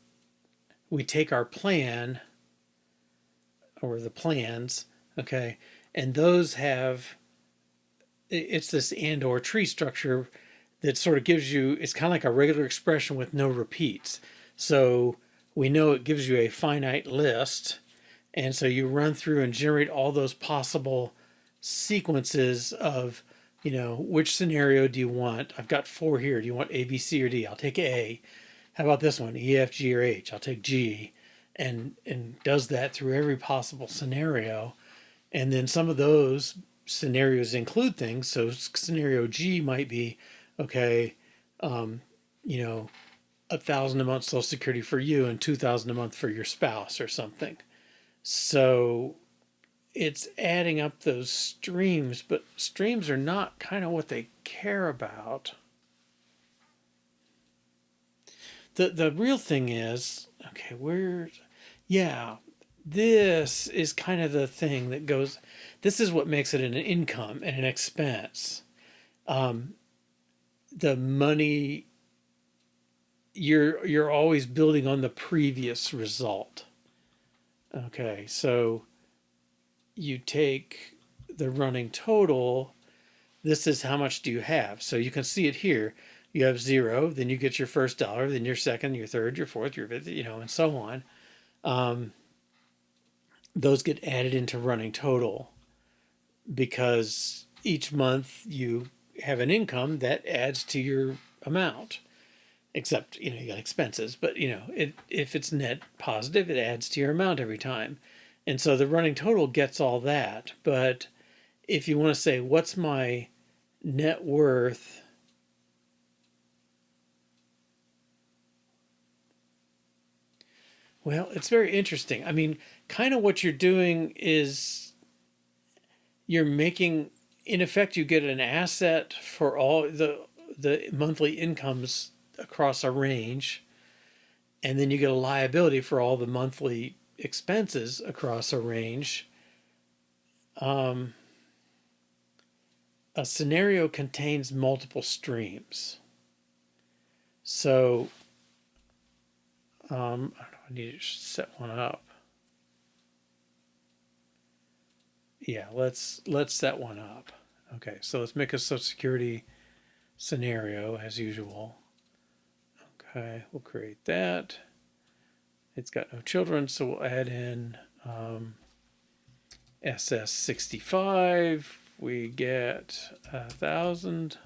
we take our plan or the plans, okay, and those have, it's this and or tree structure that sort of gives you, it's kind of like a regular expression with no repeats. So we know it gives you a finite list, and so you run through and generate all those possible sequences of, you know, which scenario do you want? I've got 4 here. Do you want A, B, C, or D? I'll take A. How about this one? E, F, G, or H? I'll take G. And does that through every possible scenario. And then some of those scenarios include things. So scenario G might be, okay, you know, 1,000 a month Social Security for you and 2,000 a month for your spouse or something. So it's adding up those streams, but streams are not kind of what they care about. The real thing is, okay, this is kind of the thing that goes, this is what makes it an income and an expense. The money, you're always building on the previous result. Okay, so you take the running total, this is how much do you have. So you can see it here. You have 0, then you get your first dollar, then your second, your third, your fourth, your fifth, you know, and so on. Those get added into running total because each month you have an income that adds to your amount. Except, you know, you got expenses, but, you know, if it's net positive, it adds to your amount every time. And so the running total gets all that. But if you want to say, what's my net worth? Well, it's very interesting. I mean, kind of what you're doing is you're making, in effect, you get an asset for all the monthly incomes across a range, and then you get a liability for all the monthly expenses across a range. A scenario contains multiple streams. So I don't know, I need to set one up. Yeah, let's set one up. Okay, so let's make a Social Security scenario as usual. Okay, we'll create that. It's got no children, so we'll add in SS65. We get 1,000.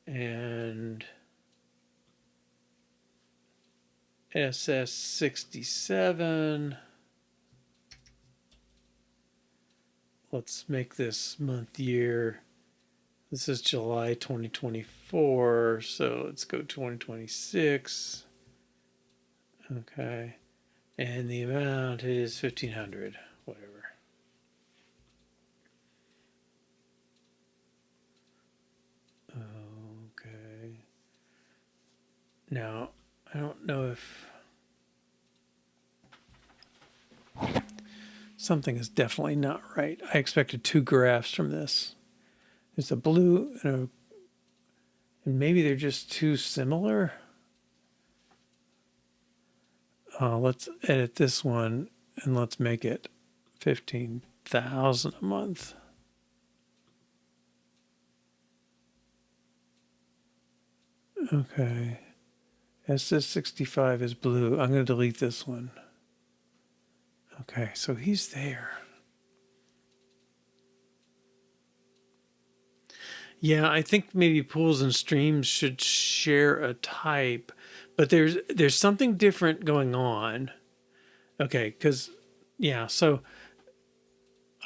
And SS67. let's make this month year. This is July 2024, so let's go 2026. Okay. And the amount is 1,500, whatever. Okay. Now, I don't know if something is definitely not right. I expected 2 graphs from this. There's a blue and maybe they're just too similar. Let's edit this one and let's make it 15,000 a month. Okay. SS65 is blue. I'm going to delete this one. Okay, so he's there. Yeah, I think maybe pools and streams should share a type, but there's something different going on. Okay, because yeah, so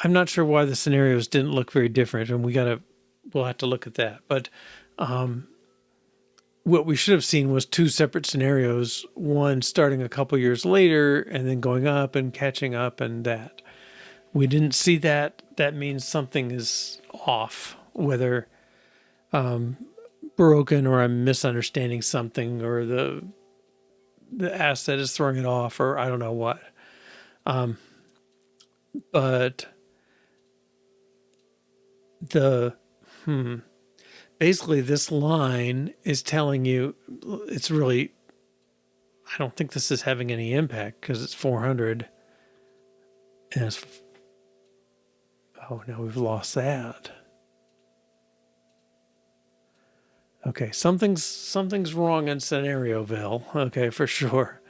I'm not sure why the scenarios didn't look very different, and we'll have to look at that. But what we should have seen was 2 separate scenarios, one starting a couple years later and then going up and catching up, and that. We didn't see that. That means something is off, whether broken or I'm misunderstanding something or the asset is throwing it off or I don't know what. But basically this line is telling you it's really, I don't think this is having any impact because it's 400 and it's, oh, now we've lost that. Okay, something's wrong in Scenarioville. Okay, for sure.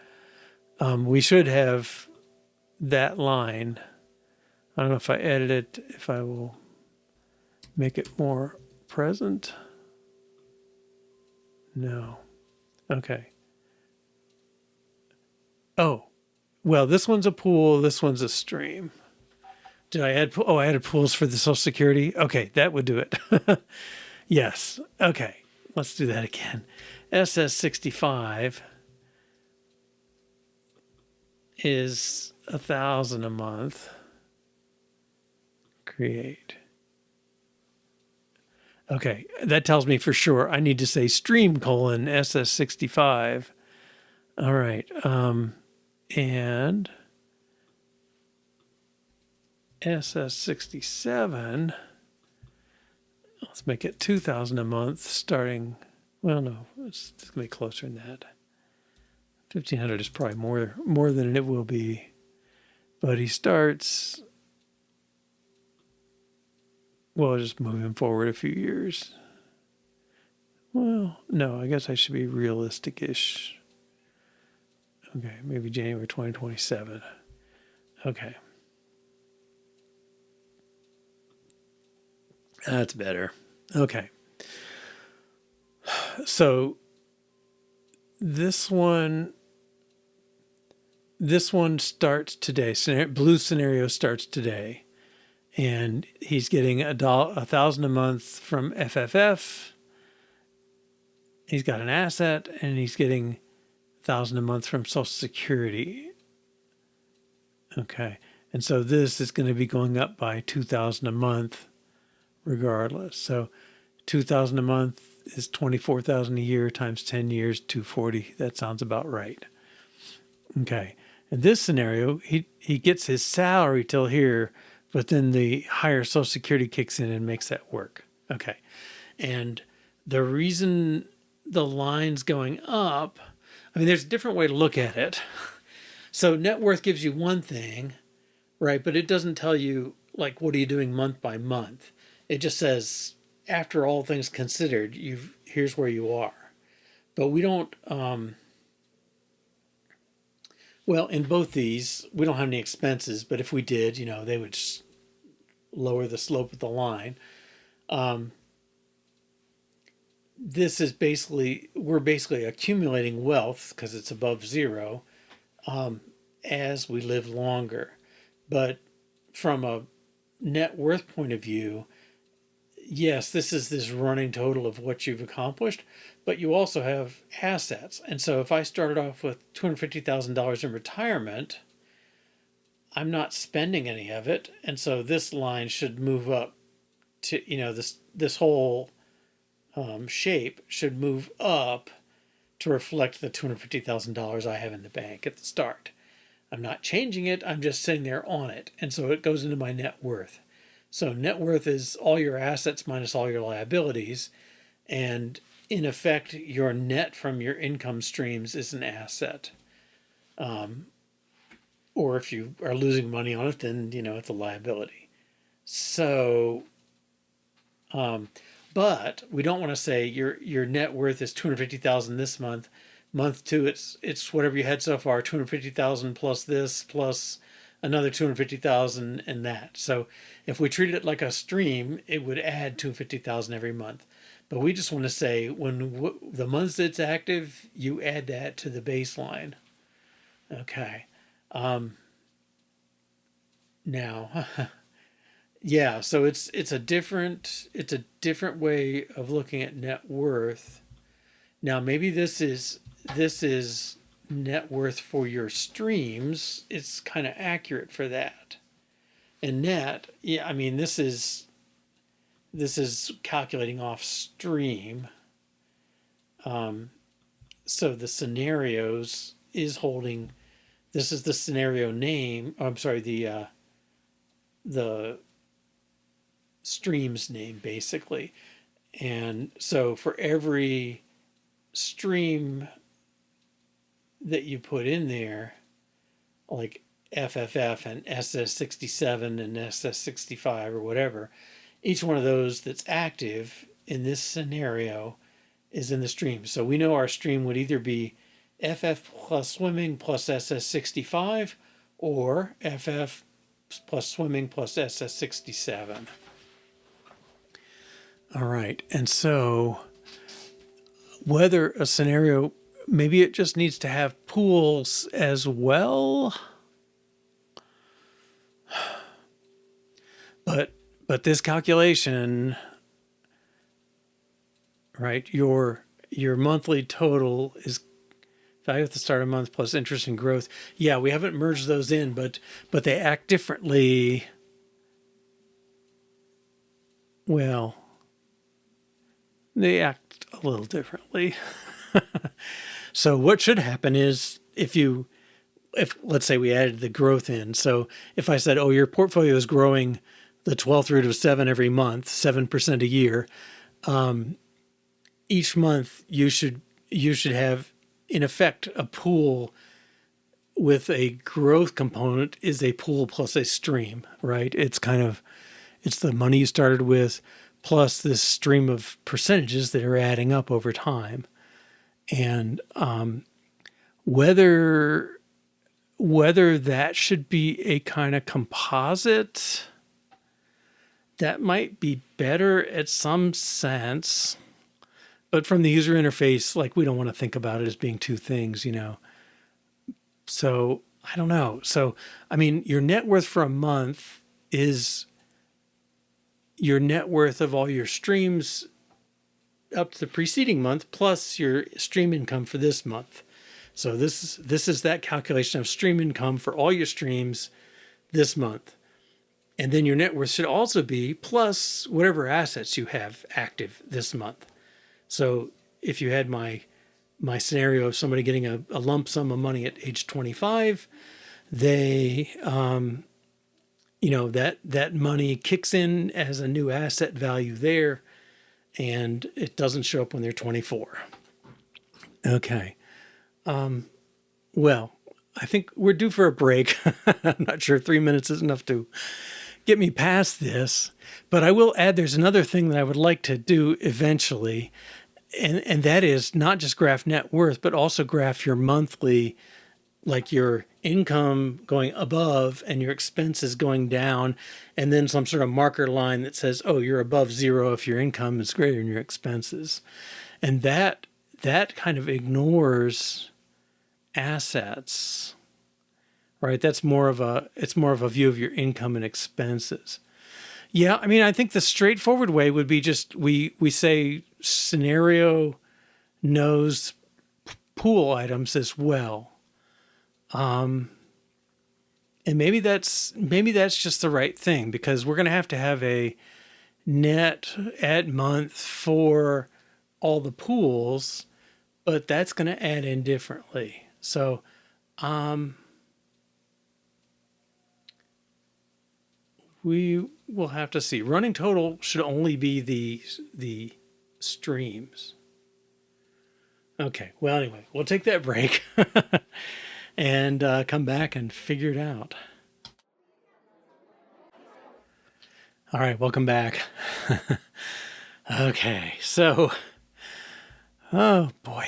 We should have that line. I don't know if I edit it, if I will make it more present. No. Okay. Oh, well, this one's a pool. This one's a stream. Did I add? Oh, I added pools for the Social Security. Okay, that would do it. Yes. Okay. Let's do that again. SS65 is 1,000 a month. Create. Okay, that tells me for sure I need to say stream : SS65. All right. And SS67. Let's make it 2,000 a month starting. Well, no, it's going to be closer than that. 1,500 is probably more than it will be. But he starts, well, just move him forward a few years. Well, no, I guess I should be realistic-ish. Okay, maybe January 2027. Okay. That's better. Okay. So this one starts today. Blue scenario starts today. And he's getting $1,000 a month from FFF. He's got an asset and he's getting $1,000 a month from Social Security. Okay. And so this is going to be going up by $2,000 a month regardless. So 2,000 a month is 24,000 a year times 10 years, 240. That sounds about right. Okay. In this scenario, he gets his salary till here, but then the higher Social Security kicks in and makes that work. Okay. And the reason the line's going up, I mean, there's a different way to look at it. So net worth gives you one thing, right? But it doesn't tell you, like, what are you doing month by month? It just says, after all things considered, here's where you are. But we don't, well, in both these, we don't have any expenses, but if we did, they would lower the slope of the line. This is we're basically accumulating wealth because it's above zero as we live longer. But from a net worth point of view, yes, this is this running total of what you've accomplished, but you also have assets. And so if I started off with $250,000 in retirement, I'm not spending any of it. And so this line should move up to, this whole shape should move up to reflect the $250,000 I have in the bank at the start. I'm not changing it, I'm just sitting there on it. And so it goes into my net worth. So net worth is all your assets minus all your liabilities. And in effect, your net from your income streams is an asset. Or if you are losing money on it, then, it's a liability. So, but we don't want to say your net worth is 250,000 this month. Month two, it's whatever you had so far, 250,000 plus this plus another 250,000 and that. So if we treat it like a stream, it would add 250,000 every month. But we just want to say when the months it's active, you add that to the baseline. Okay. Now, yeah. So it's a different way of looking at net worth. Now maybe this is net worth for your streams. It's kind of accurate for that. And net, yeah, I mean this is calculating off stream. So the scenarios is holding. This is the scenario name. I'm sorry, the stream's name basically. And so for every stream that you put in there, like FFF and SS67 and SS65 or whatever, each one of those that's active in this scenario is in the stream. So we know our stream would either be FF plus swimming plus SS65 or FF plus swimming plus SS67. All right. And so whether a scenario, maybe it just needs to have pools as well. But this calculation, right, your monthly total is value at the start of the month plus interest and growth. Yeah, we haven't merged those in, but they act differently. Well, they act a little differently. So what should happen is if let's say we added the growth in. So if I said, oh, your portfolio is growing the 12th root of 7 every month, 7% a year, each month you should have, in effect, a pool with a growth component is a pool plus a stream, right? It's the money you started with plus this stream of percentages that are adding up over time. And whether that should be a kind of composite, that might be better at some sense. But from the user interface, like we don't want to think about it as being two things, So I don't know. So, I mean, your net worth for a month is your net worth of all your streams up to the preceding month plus your stream income for this month. So this is that calculation of stream income for all your streams this month. And then your net worth should also be plus whatever assets you have active this month. So if you had my scenario of somebody getting a lump sum of money at age 25, they, that money kicks in as a new asset value there, and it doesn't show up when they're 24. Okay. Well, I think we're due for a break. I'm not sure 3 minutes is enough to get me past this, but I will add there's another thing that I would like to do eventually, and that is not just graph net worth, but also graph your monthly, like your income going above and your expenses going down, and then some sort of marker line that says, oh, you're above zero if your income is greater than your expenses. And that kind of ignores assets, right? It's more of a view of your income and expenses. Yeah, I mean, I think the straightforward way would be just we say scenario knows pool items as well. And maybe that's just the right thing, because we're going to have a net at month for all the pools, but that's going to add in differently. So we will have to see. Running total should only be the streams. Okay. Well, anyway, we'll take that break and come back and figure it out. All right, welcome back. Okay, so, oh boy.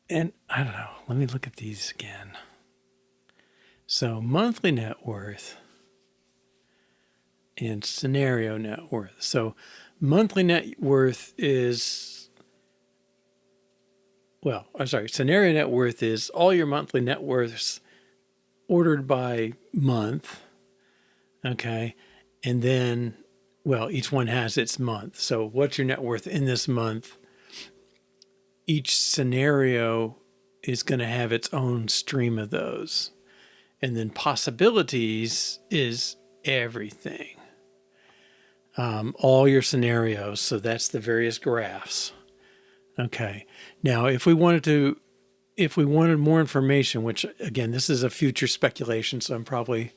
And I don't know, let me look at these again. So, monthly net worth and scenario net worth. So, monthly net worth is, well, I'm sorry, scenario net worth is all your monthly net worths ordered by month. Okay. And then, well, each one has its month. So, what's your net worth in this month? Each scenario is going to have its own stream of those. And then possibilities is everything. All your scenarios. So that's the various graphs. Okay. Now, if we wanted more information, which again, this is a future speculation, so I'm probably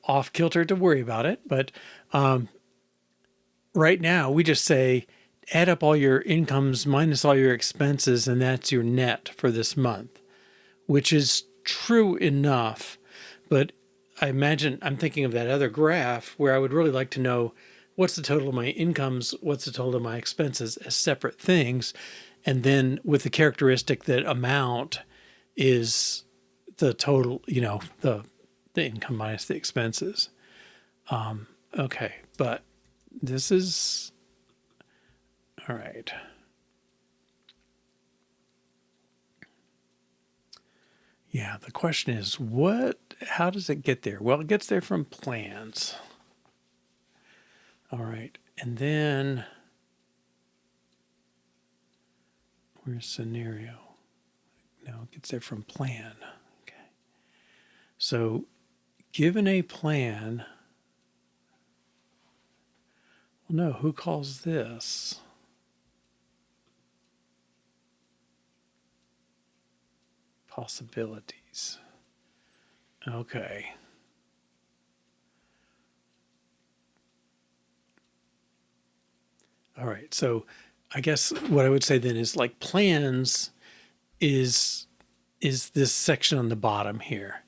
off kilter to worry about it. But right now, we just say add up all your incomes minus all your expenses, and that's your net for this month, which is true enough. But I imagine I'm thinking of that other graph where I would really like to know what's the total of my incomes, what's the total of my expenses as separate things. And then with the characteristic that amount is the total, the income minus the expenses. Okay, but this is all right. Yeah, the question is how does it get there? Well, it gets there from plans. All right, and then where's scenario? No, it gets there from plan. Okay. So given a plan, well, no, who calls this? Possibilities. Okay. All right. So I guess what I would say then is like plans is this section on the bottom here.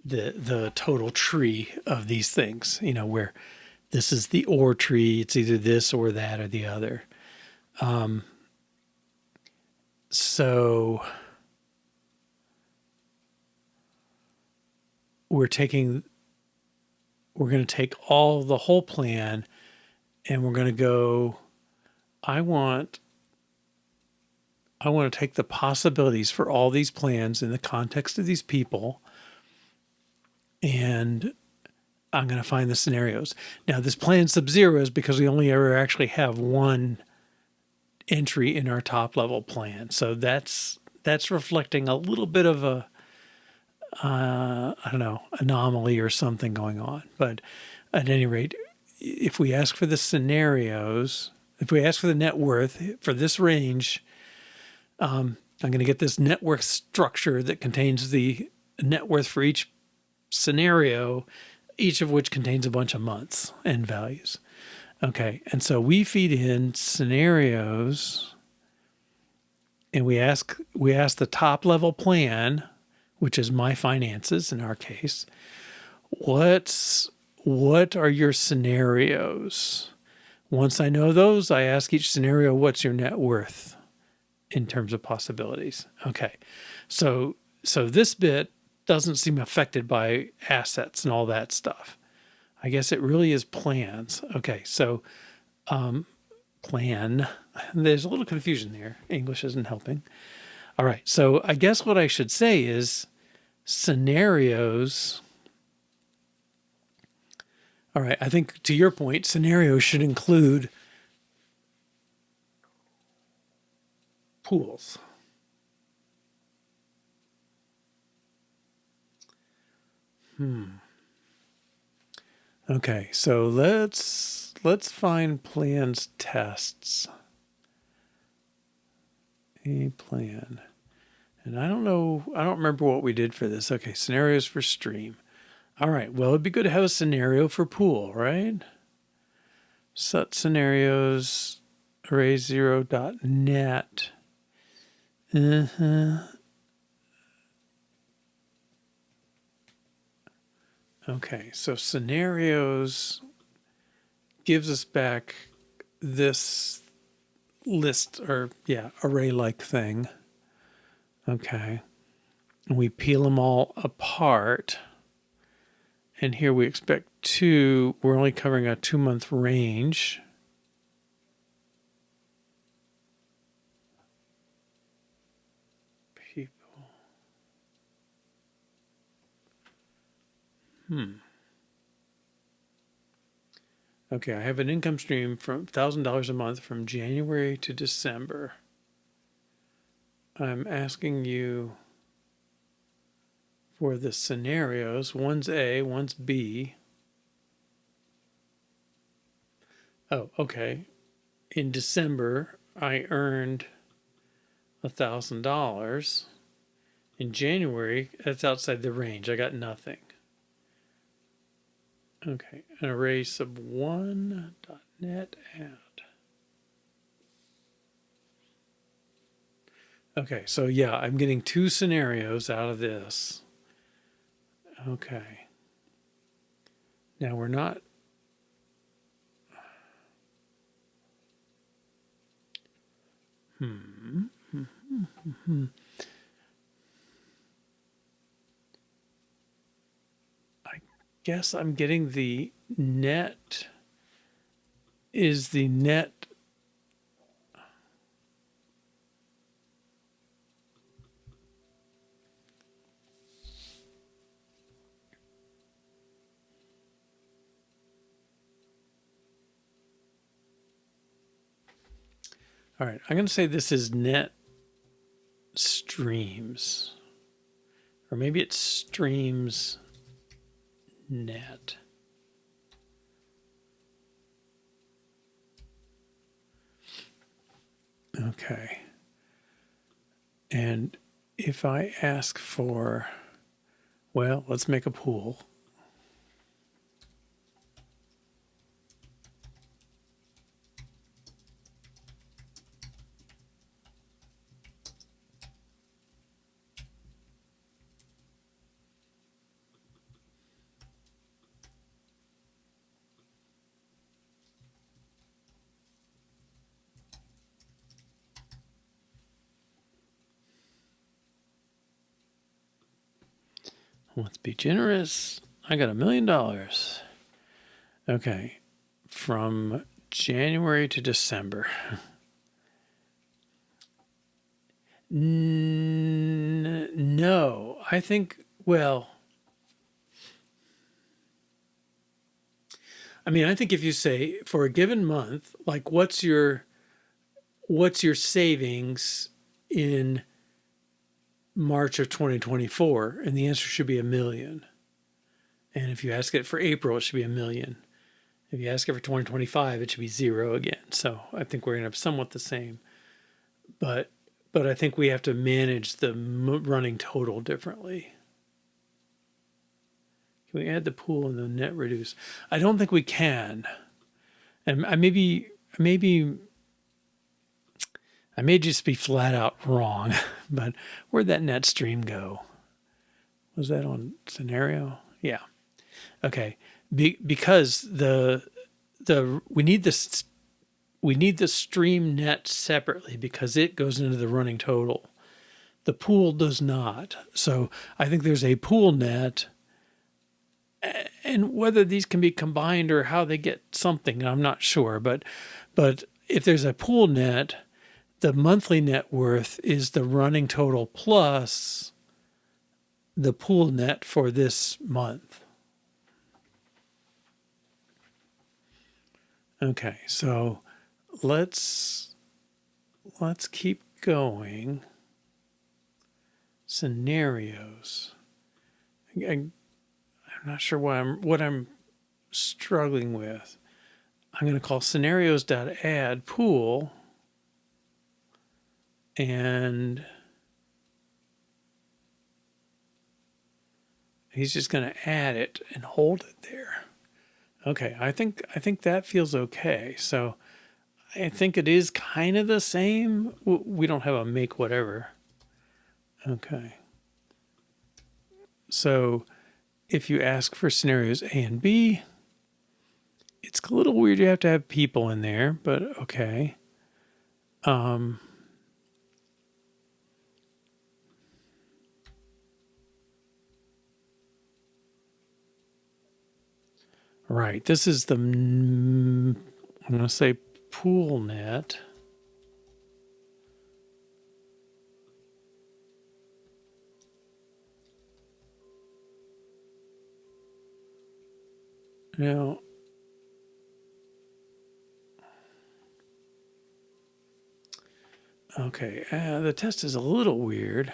The total tree of these things, where this is the or tree. It's either this or that or the other. So we're going to take the whole plan, and we're going to go, I want to take the possibilities for all these plans in the context of these people, and I'm going to find the scenarios. Now, this plan sub-zero is because we only ever actually have one entry in our top level plan. So that's reflecting a little bit of a, I don't know, anomaly or something going on. But at any rate, if we ask for the scenarios, if we ask for the net worth for this range, I'm going to get this net worth structure that contains the net worth for each scenario, each of which contains a bunch of months and values. Okay, and so we feed in scenarios, and we ask the top level plan, which is my finances in our case, what are your scenarios? Once I know those, I ask each scenario, what's your net worth in terms of possibilities? Okay, so this bit doesn't seem affected by assets and all that stuff. I guess it really is plans. Okay, so plan. There's a little confusion there. English isn't helping. All right, so I guess what I should say is scenarios All right. I think to your point, scenarios should include pools. Okay, so let's find plans tests. A plan. And I don't know, I don't remember what we did for this. Okay, scenarios for stream. All right, well, it'd be good to have a scenario for pool, right? Set scenarios, array0.net. Okay, so scenarios gives us back this list or, yeah, array-like thing. Okay. And we peel them all apart. And here we expect we're only covering a 2-month range. People. Okay, I have an income stream from $1,000 a month from January to December. I'm asking you for the scenarios. One's A, one's B. Oh, okay. In December, I earned $1,000. In January, that's outside the range. I got nothing. Okay, an array sub1.net add. Okay, so yeah, I'm getting 2 scenarios out of this. Okay. Now we're not. I guess I'm getting the net. Is the net. All right, I'm going to say this is net streams. Or maybe it's streams net. Okay. And if I ask for, well, let's make a pool. Let's be generous. I got $1 million. Okay. From January to December. No, I think, well, I mean, I think if you say for a given month, like what's your savings in March of 2024? And the answer should be $1 million. And if you ask it for April, it should be $1 million. If you ask it for 2025, it should be 0 again. So I think we're going to have somewhat the same. But I think we have to manage the running total differently. Can we add the pool and the net reduce? I don't think we can. And I may just be flat out wrong, but where'd that net stream go? Was that on scenario? Yeah. Okay. Because we need the stream net separately because it goes into the running total. The pool does not. So I think there's a pool net, and whether these can be combined or how they get something, I'm not sure. But if there's a pool net, the monthly net worth is the running total plus the pool net for this month. Okay, so let's keep going. Scenarios. I'm not sure what I'm struggling with. I'm going to call scenarios.add pool, and he's just going to add it and hold it there. Okay, I think that feels okay. So I think it is kind of the same. We don't have a make whatever. Okay. So if you ask for scenarios A and B, it's a little weird. You have to have people in there, but okay. Right. This is I'm going to say pool net. Now, okay, the test is a little weird.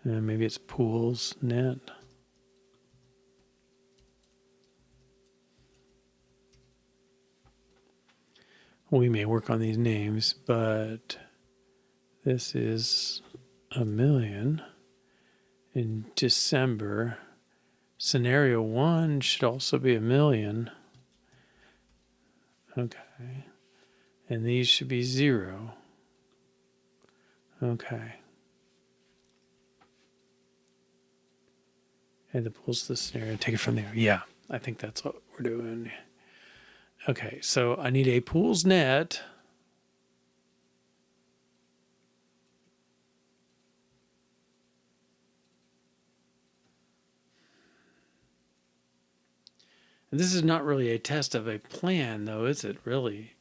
Maybe it's pools net. We may work on these names, but this is $1 million in December. Scenario 1 should also be $1 million. Okay. And these should be 0. Okay. And the pool's the scenario. Take it from there. Yeah, I think that's what we're doing. Okay, so I need a pools net. And this is not really a test of a plan, though, is it really?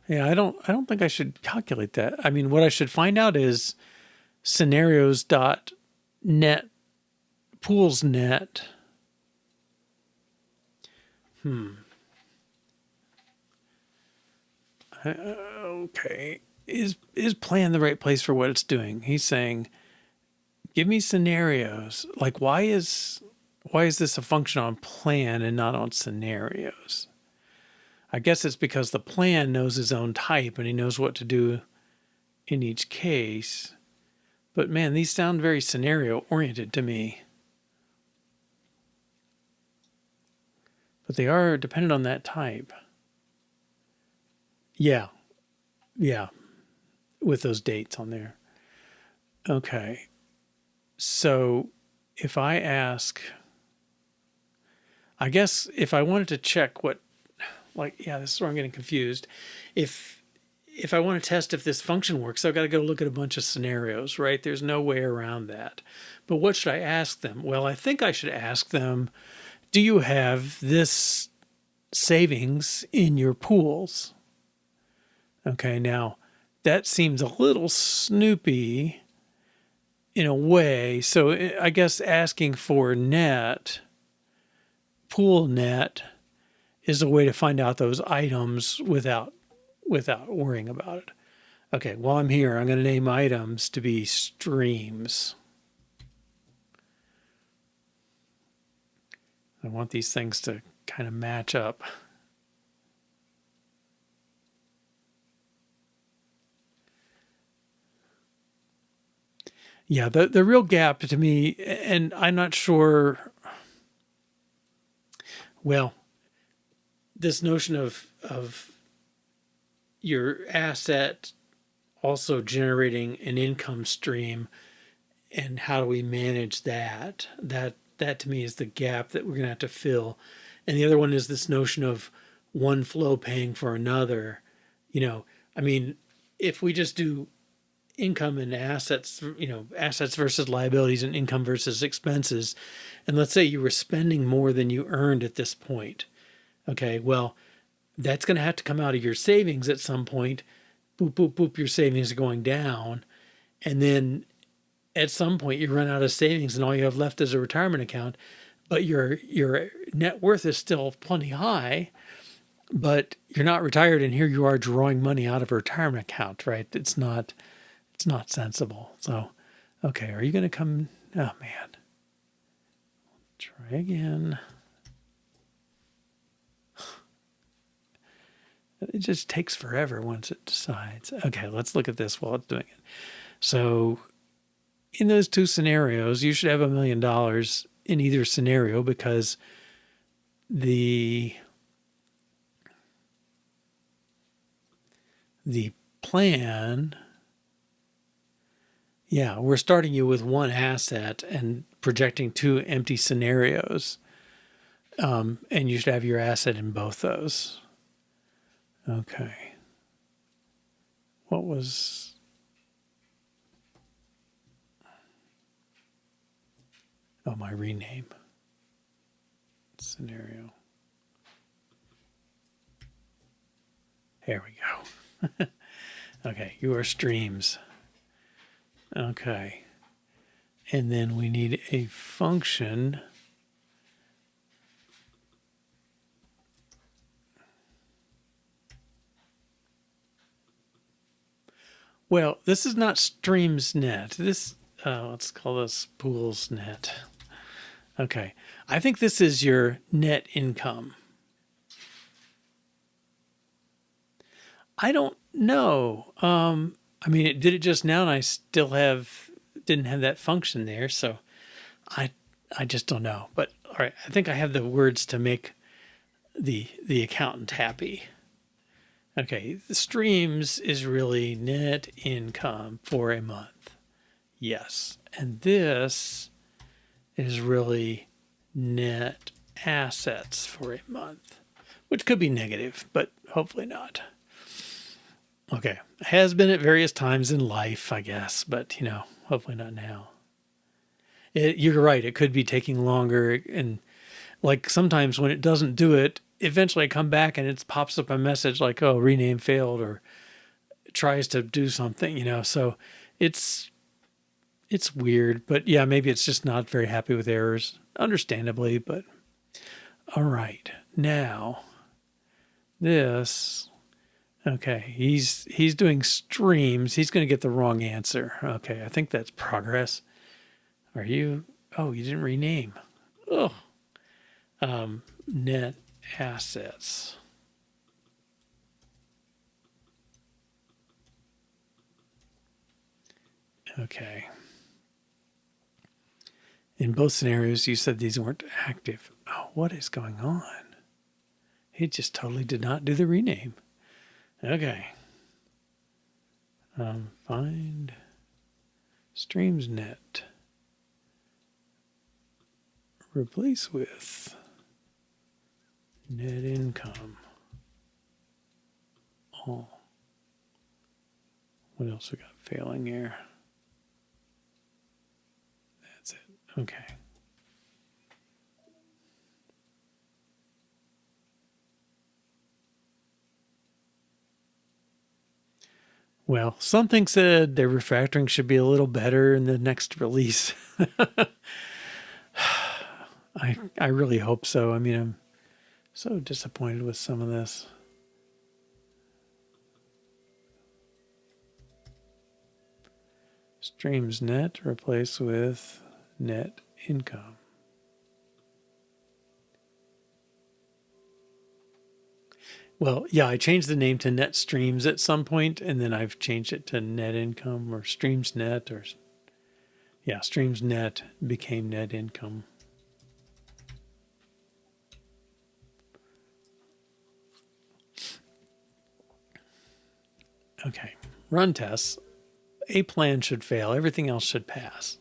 Yeah, I don't think I should calculate that. I mean, what I should find out is scenarios dot net pools net. Okay. Is plan the right place for what it's doing? He's saying, give me scenarios. Like, why is this a function on plan and not on scenarios? I guess it's because the plan knows his own type and he knows what to do in each case. But man, these sound very scenario oriented to me. But they are dependent on that type. Yeah. Yeah. With those dates on there. Okay. So if I ask, I guess if I wanted to check what, like, yeah, this is where I'm getting confused. If I want to test if this function works, I've got to go look at a bunch of scenarios, right? There's no way around that. But what should I ask them? Well, I think I should ask them, do you have this savings in your pools? Okay, now that seems a little snoopy in a way. So I guess asking for net, pool net, is a way to find out those items without worrying about it. Okay, while I'm here, I'm going to name items to be streams. I want these things to kind of match up. Yeah, the real gap to me, and I'm not sure, well, this notion of your asset also generating an income stream, and how do we manage that? That to me is the gap that we're going to have to fill. And the other one is this notion of one flow paying for another. I mean, if we just do income and assets, assets versus liabilities and income versus expenses, and let's say you were spending more than you earned at this point. Okay, well, that's going to have to come out of your savings at some point. Boop, boop, boop, your savings are going down. And then at some point you run out of savings and all you have left is a retirement account, but your net worth is still plenty high, but you're not retired, and here you are drawing money out of a retirement account, right? It's not sensible. So, okay, are you going to come? Oh man. Try again. It just takes forever once it decides. Okay, let's look at this while it's doing it. So in those two scenarios, you should have $1 million in either scenario, because the plan, yeah, we're starting you with one asset and projecting two empty scenarios. And you should have your asset in both those. Okay. What was... Oh, my rename scenario. There we go. Okay, your streams. Okay. And then we need a function. Well, this is not streams net. This, let's call this pools net. Okay. I think this is your net income. I don't know. I mean, it did it just now, and I still didn't have that function there, so I just don't know. But all right, I think I have the words to make the accountant happy. Okay, the streams is really net income for a month. Yes, and this is really net assets for a month, which could be negative, but hopefully not. Okay, has been at various times in life, I guess, but hopefully not now. You're right, it could be taking longer, and like sometimes when it doesn't do it, eventually I come back and it pops up a message like, oh, rename failed, or it tries to do something, so it's weird, but yeah, maybe it's just not very happy with errors, understandably, but all right. Now this, okay, he's doing streams. He's going to get the wrong answer. Okay, I think that's progress. Are you? Oh, you didn't rename. Oh, net assets. Okay. In both scenarios, you said these weren't active. Oh, what is going on? He just totally did not do the rename. Okay. Find streams net. Replace with net income. Oh. What else we got failing here? That's it. Okay. Well, something said their refactoring should be a little better in the next release. I really hope so. I mean, I'm so disappointed with some of this. Streams net replace with net income. Well, yeah, I changed the name to Net Streams at some point, and then I've changed it to Net Income or Streams Net, or yeah, Streams Net became Net Income. Okay, run tests. A plan should fail. Everything else should pass.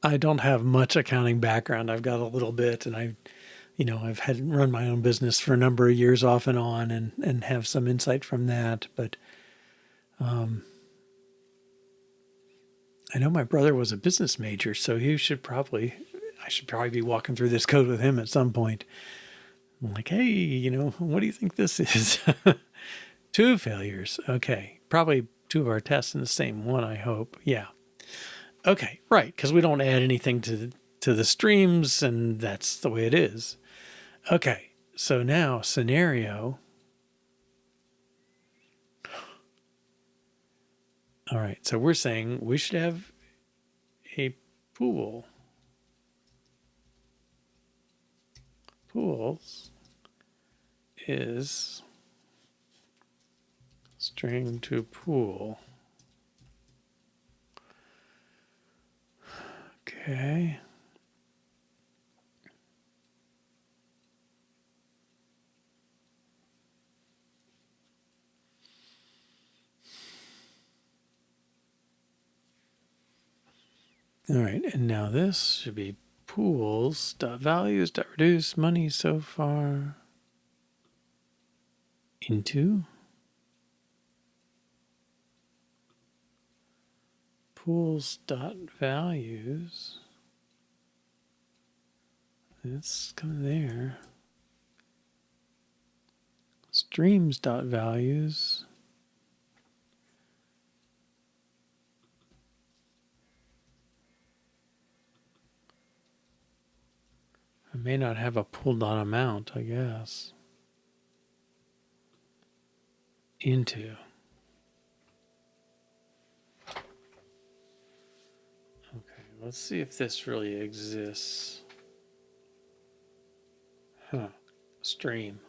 I don't have much accounting background. I've got a little bit, and I've had run my own business for a number of years off and on, and have some insight from that. But I know my brother was a business major, so I should probably be walking through this code with him at some point. I'm like, hey, what do you think this is? 2 failures. Okay. Probably 2 of our tests in the same one, I hope. Yeah. Okay. Right. Because we don't add anything to the streams, and that's the way it is. Okay. So now scenario. All right. So we're saying we should have a pool. Pools is stream to pool. Okay. All right, and now this should be pools dot values dot reduce money so far into pools dot values. Let's come there. Streams dot values. I may not have a pool dot amount, I guess. Into. Okay, let's see if this really exists. Stream.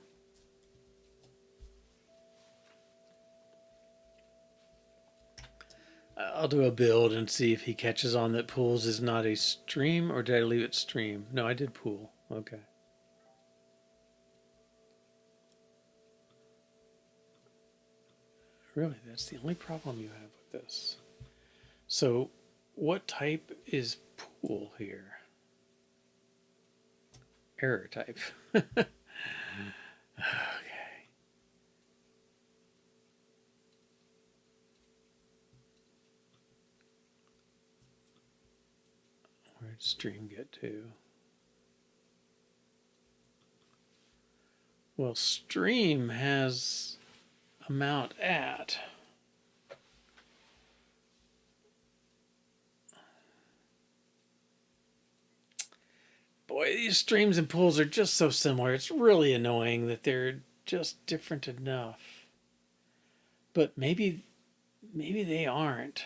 I'll do a build and see if he catches on that pools is not a stream, or did I leave it stream? No, I did pool. Okay. Really, that's the only problem you have with this. So what type is pool here? Error type. Okay. Where'd stream get to? Well, stream has amount at. Boy, these streams and pools are just so similar. It's really annoying that they're just different enough. But maybe they aren't.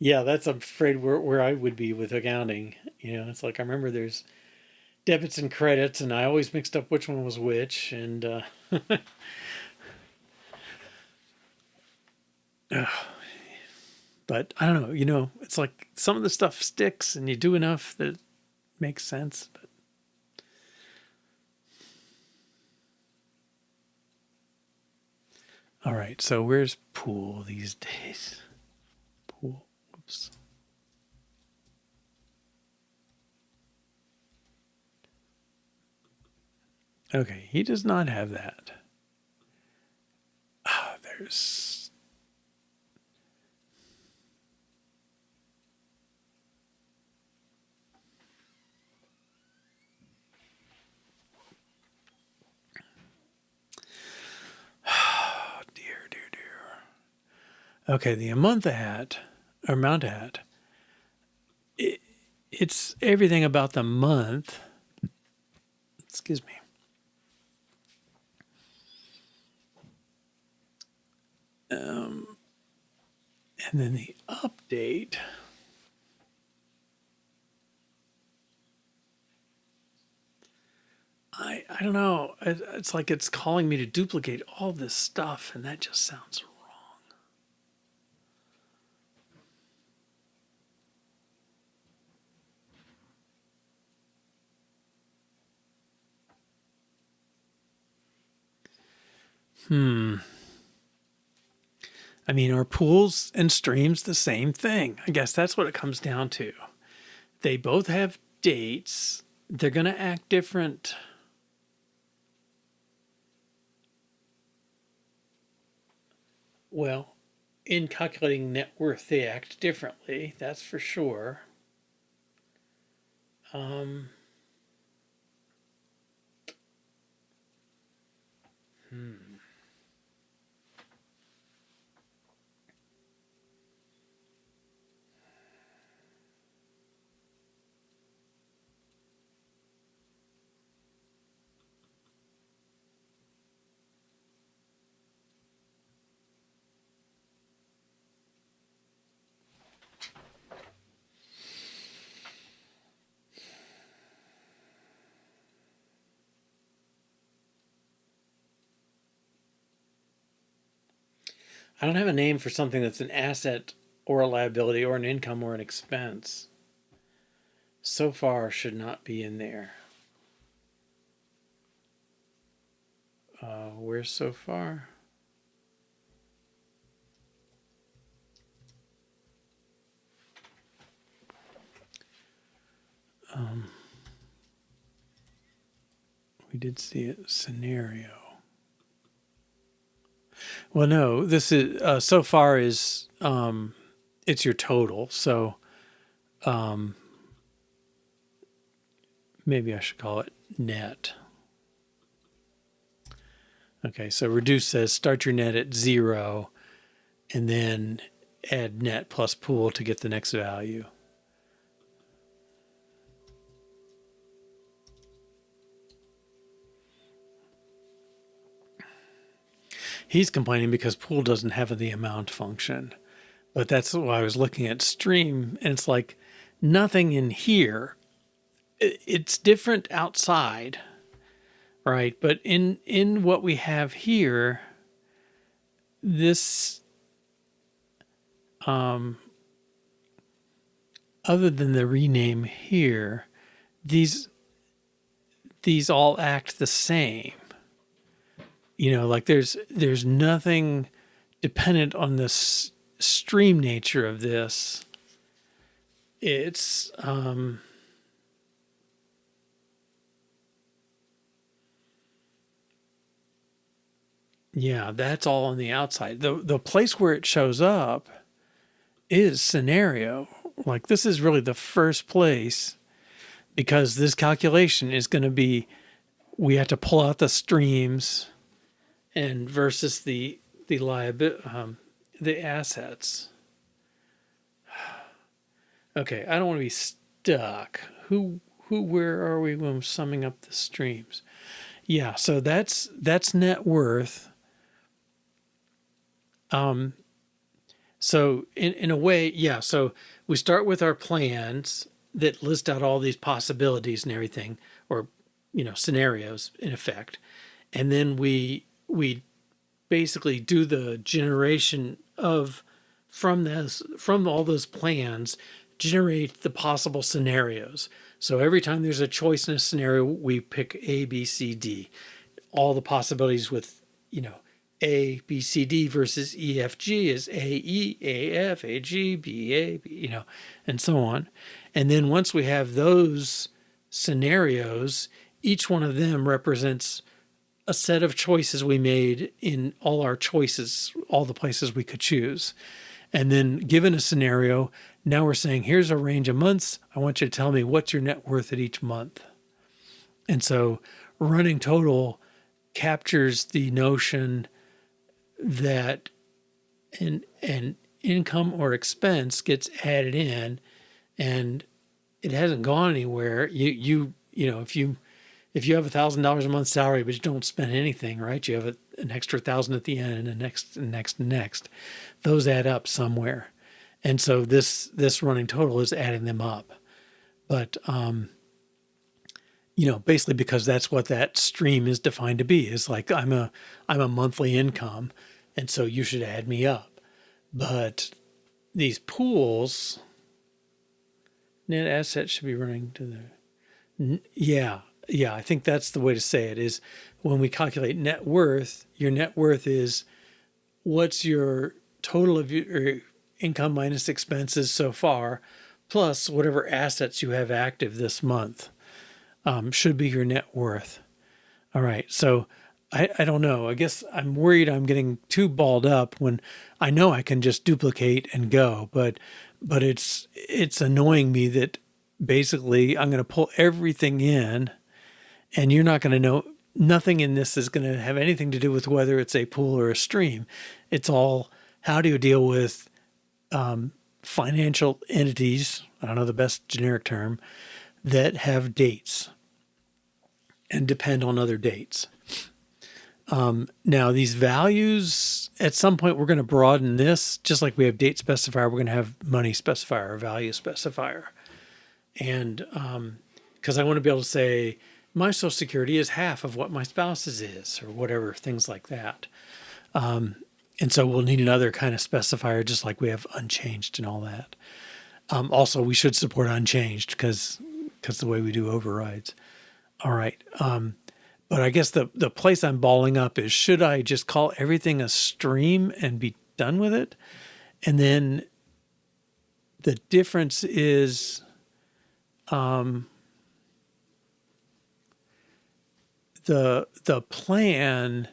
Yeah, that's, I'm afraid, where I would be with accounting. It's like I remember there's debits and credits, and I always mixed up which one was which. And but I don't know. It's like some of the stuff sticks, and you do enough that it makes sense. But all right, so where's pool these days? Pool. Oops. Okay, he does not have that. There's. Oh, dear. Okay, the amount hat, it's everything about the month. Excuse me. And then the update. I don't know. It's like it's calling me to duplicate all this stuff, and that just sounds wrong. I mean, are pools and streams the same thing? I guess that's what it comes down to. They both have dates, they're going to act different. Well, in calculating net worth, they act differently. That's for sure. Um, I don't have a name for something that's an asset or a liability or an income or an expense. So far should not be in there. Where's so far? We did see a scenario. Well, no, this is so far is it's your total. So maybe I should call it net. Okay, so reduce says start your net at 0 and then add net plus pool to get the next value. He's complaining because pool doesn't have the amount function. But that's why I was looking at stream, and it's like nothing in here. It's different outside, right? But in what we have here, this other than the rename here, these all act the same. You know, like there's nothing dependent on this stream nature of this. It's yeah, that's all on the outside. The place where it shows up is scenario. Like this is really the first place because this calculation is going to be we have to pull out the streams and versus the liability the assets. Okay, I don't want to be stuck. Where are we when we're summing up the streams? Yeah, so that's net worth. So in a way, yeah, so we start with our plans that list out all these possibilities and everything, or scenarios in effect. And then we basically do the generation of from all those plans, generate the possible scenarios. So every time there's a choice in a scenario, we pick A, B, C, D. All the possibilities with, A, B, C, D versus E, F, G is A, E, A, F, A, G, B, A, B, and so on. And then once we have those scenarios, each one of them represents a set of choices we made in all our choices, all the places we could choose. And then given a scenario, now we're saying, here's a range of months. I want you to tell me what's your net worth at each month. And so running total captures the notion that an income or expense gets added in and it hasn't gone anywhere. If you have $1,000 a month salary, but you don't spend anything, right? You have an extra 1,000 at the end and the next. Those add up somewhere. And so this running total is adding them up. But, basically because that's what that stream is defined to be, is like, I'm a monthly income. And so you should add me up. But these pools, net assets should be running to the, yeah, I think that's the way to say it, is when we calculate net worth, your net worth is what's your total of your income minus expenses so far, plus whatever assets you have active this month. should be your net worth. All right. So I don't know. I guess I'm worried I'm getting too balled up when I know I can just duplicate and go, but it's annoying me that basically I'm going to pull everything in and you're not going to know. Nothing in this is going to have anything to do with whether it's a pool or a stream. It's all, how do you deal with financial entities, I don't know the best generic term, that have dates and depend on other dates. Now, these values, at some point, we're going to broaden this. Just like we have date specifier, we're going to have money specifier or value specifier. And because I want to be able to say, my Social Security is half of what my spouse's is, or whatever, things like that. And so we'll need another kind of specifier, just like we have unchanged and all that. Also, we should support unchanged because the way we do overrides. All right. But I guess the place I'm balling up is, should I just call everything a stream and be done with it? And then the difference is the plan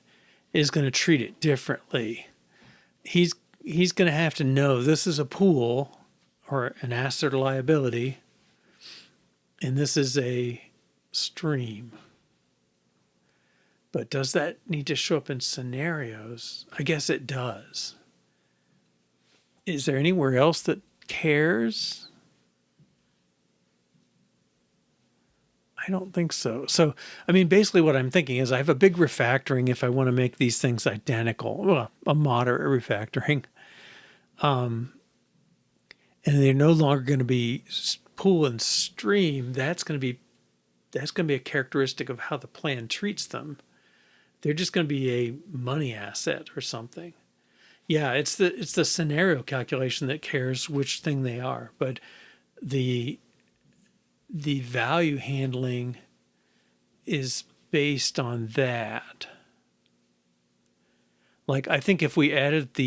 is going to treat it differently. He's going to have to know this is a pool or an asset or liability, and this is a stream. But does that need to show up in scenarios? I guess it does. Is there anywhere else that cares? I don't think so. So, I mean, basically what I'm thinking is I have a big refactoring if I want to make these things identical. Well, a moderate refactoring. And they're no longer going to be pool and stream. That's going to be a characteristic of how the plan treats them. They're just going to be a money asset or something. Yeah, it's the scenario calculation that cares which thing they are, but the value handling is based on that. Like, I think if we added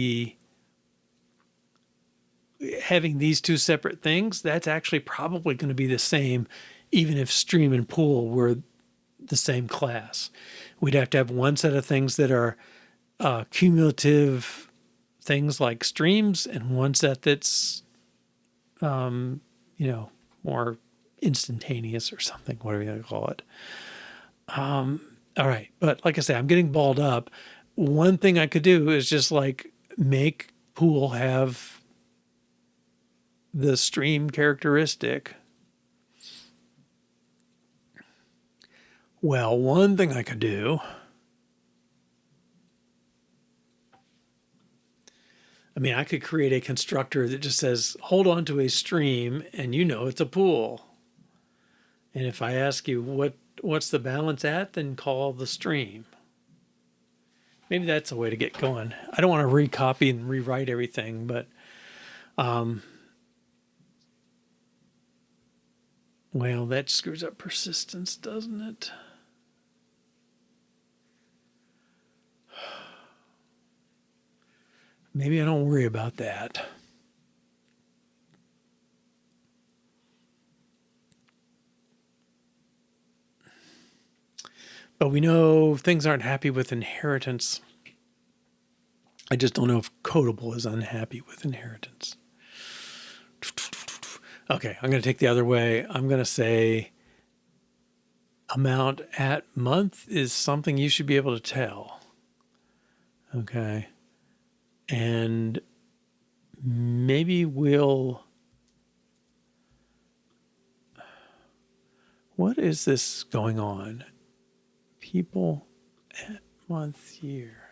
having these two separate things, that's actually probably going to be the same, even if stream and pool were the same class. We'd have to have one set of things that are cumulative things like streams, and one set that's, more instantaneous or something, whatever you want to call it. All right. But like I say, I'm getting balled up. One thing I could do is just like make pool have the stream characteristic. Well, one thing I could do, I could create a constructor that just says, hold on to a stream, and it's a pool. And if I ask you what's the balance at, then call the stream. Maybe that's a way to get going. I don't want to recopy and rewrite everything, but well, that screws up persistence, doesn't it? Maybe I don't worry about that. But we know things aren't happy with inheritance. I just don't know if Codable is unhappy with inheritance. Okay, I'm going to take the other way. I'm going to say amount at month is something you should be able to tell. Okay. And maybe what is this going on? People at month, year.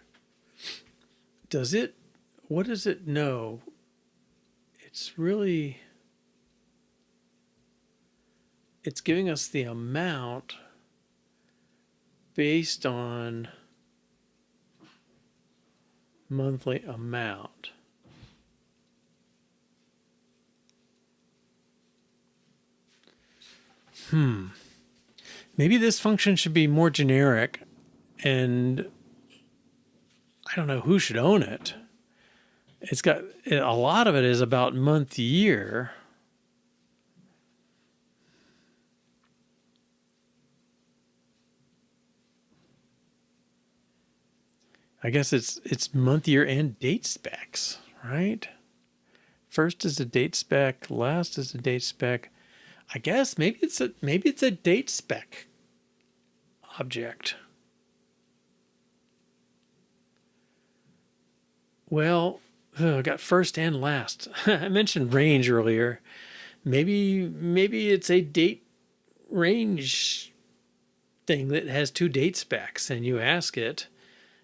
What does it know? It's giving us the amount based on monthly amount. Maybe this function should be more generic, and I don't know who should own it. It's got a lot of it is about month, year. I guess it's month, year, and date specs, right? First is a date spec, last is a date spec. I guess maybe it's a date spec object. Well, I got first and last. I mentioned range earlier. Maybe it's a date range thing that has two date specs, and you ask it,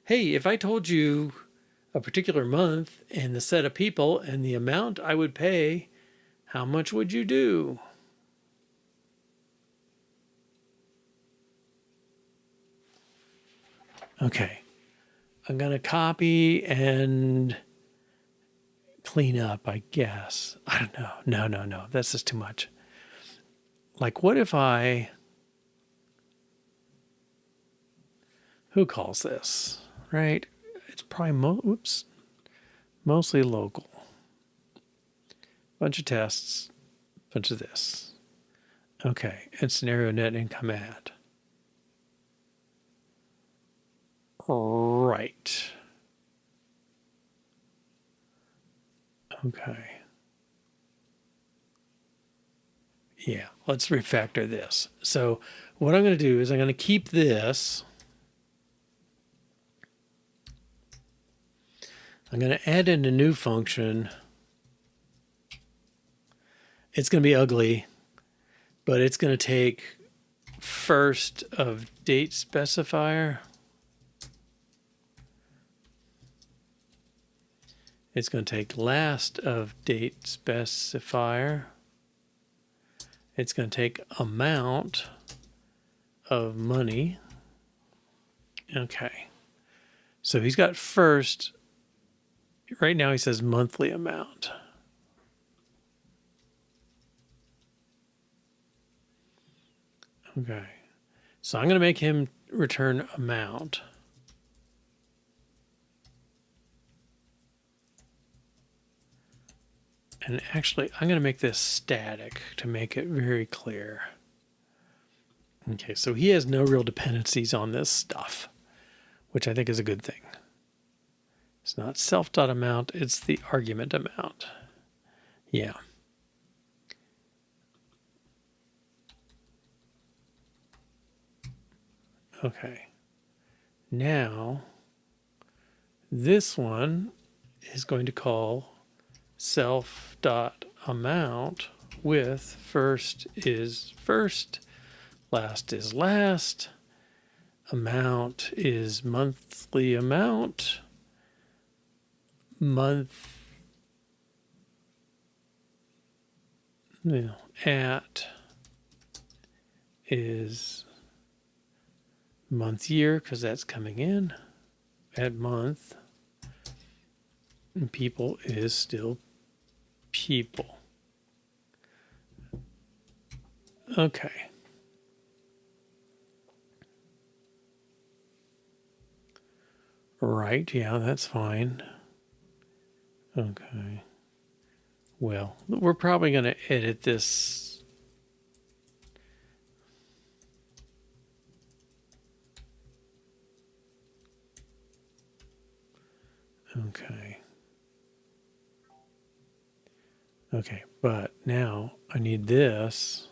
hey, if I told you a particular month and the set of people and the amount I would pay, how much would you do? Okay, I'm going to copy and clean up, I guess. I don't know. No. That's just too much. Like, what if who calls this, right? It's probably, mostly local. Bunch of tests, bunch of this. Okay, and scenario net income add. Right. Okay. Yeah, let's refactor this. So what I'm going to do is I'm going to keep this. I'm going to add in a new function. It's going to be ugly, but it's going to take first of date specifier. It's going to take last of date specifier. It's going to take amount of money. Okay. So he's got first. Right now he says monthly amount. Okay. So I'm going to make him return amount. And actually, I'm going to make this static to make it very clear. Okay, so he has no real dependencies on this stuff, which I think is a good thing. It's not self.amount, it's the argument amount. Yeah. Okay. Now, this one is going to call self.amount with first is first, last is last, amount is monthly amount, month at is month year because that's coming in, at month, and people is still people. Okay. Right, yeah, that's fine. Okay. Well, we're probably going to edit this. Okay. Okay, but now I need this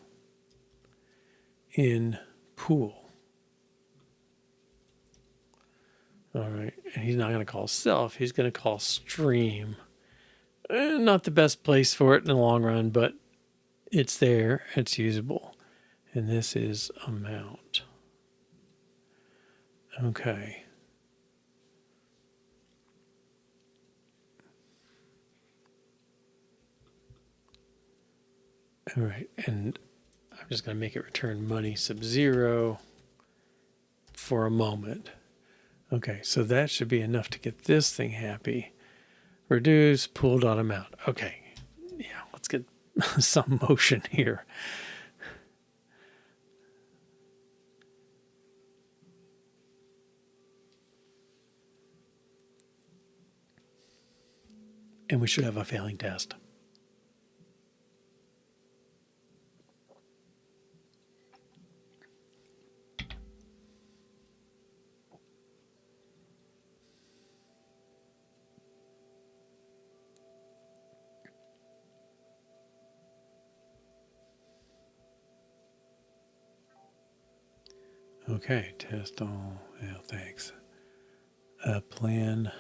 in pool. All right, and he's not going to call self, he's going to call stream. Not the best place for it in the long run, but it's there, it's usable. And this is amount. Okay. All right, and I'm just going to make it return money sub 0 for a moment. Okay, so that should be enough to get this thing happy. Reduce pool.amount. Okay, yeah, let's get some motion here. And we should have a failing test. Okay, test all. Yeah, thanks. Plan.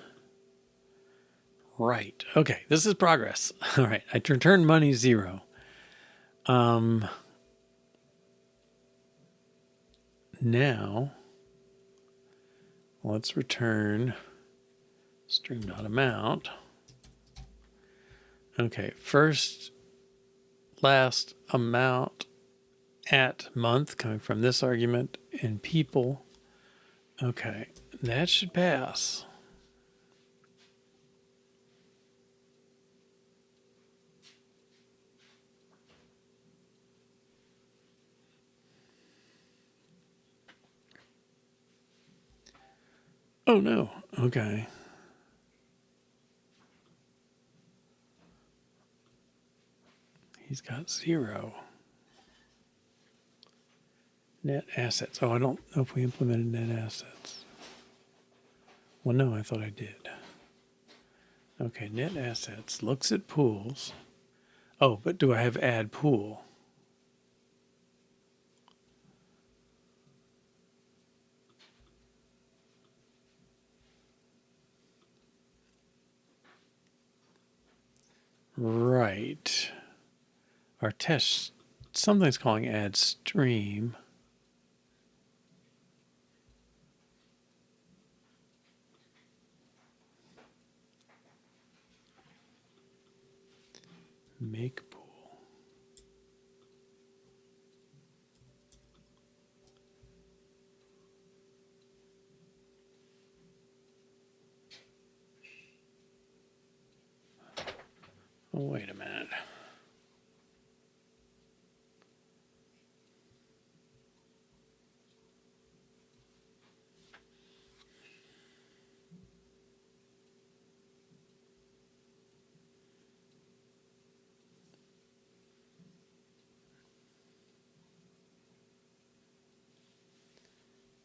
Right. Okay, this is progress. All right, I return money 0. Now let's return stream.amount. Okay, first, last, amount, at, month, coming from this argument, and people. Okay, that should pass. Oh no, okay. He's got 0. Net assets. Oh, I don't know if we implemented net assets. Well, no, I thought I did. Okay, net assets. Looks at pools. Oh, but do I have add pool? Right. Our test, something's calling add stream. Make pool. Oh, wait a minute.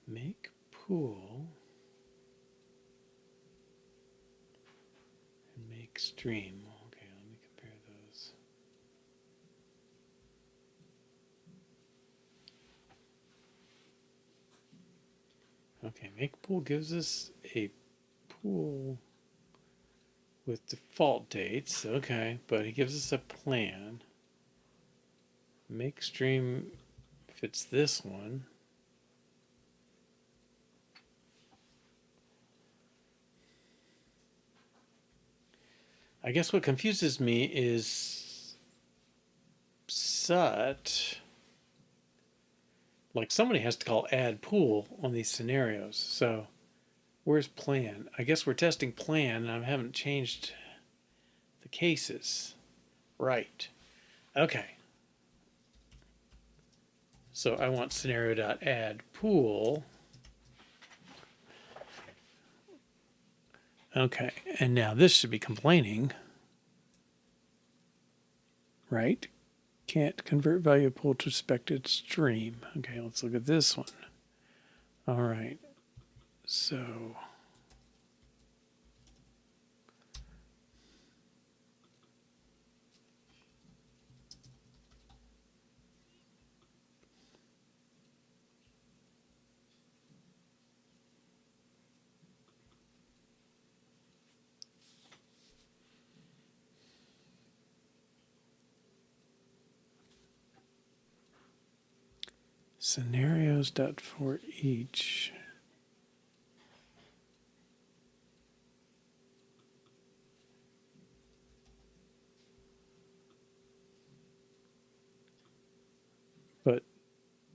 Make pool and make stream. Okay, let me compare those. Okay, make pool gives us a pool with default dates. Okay, but he gives us a plan. Make stream fits this one. I guess what confuses me is sut. Like somebody has to call add pool on these scenarios. So where's plan? I guess we're testing plan and I haven't changed the cases. Right. Okay. So I want scenario.add pool. Okay, and now this should be complaining, right? Can't convert value of pool to expected stream. Okay, let's look at this one. All right, so scenarios dot for each. But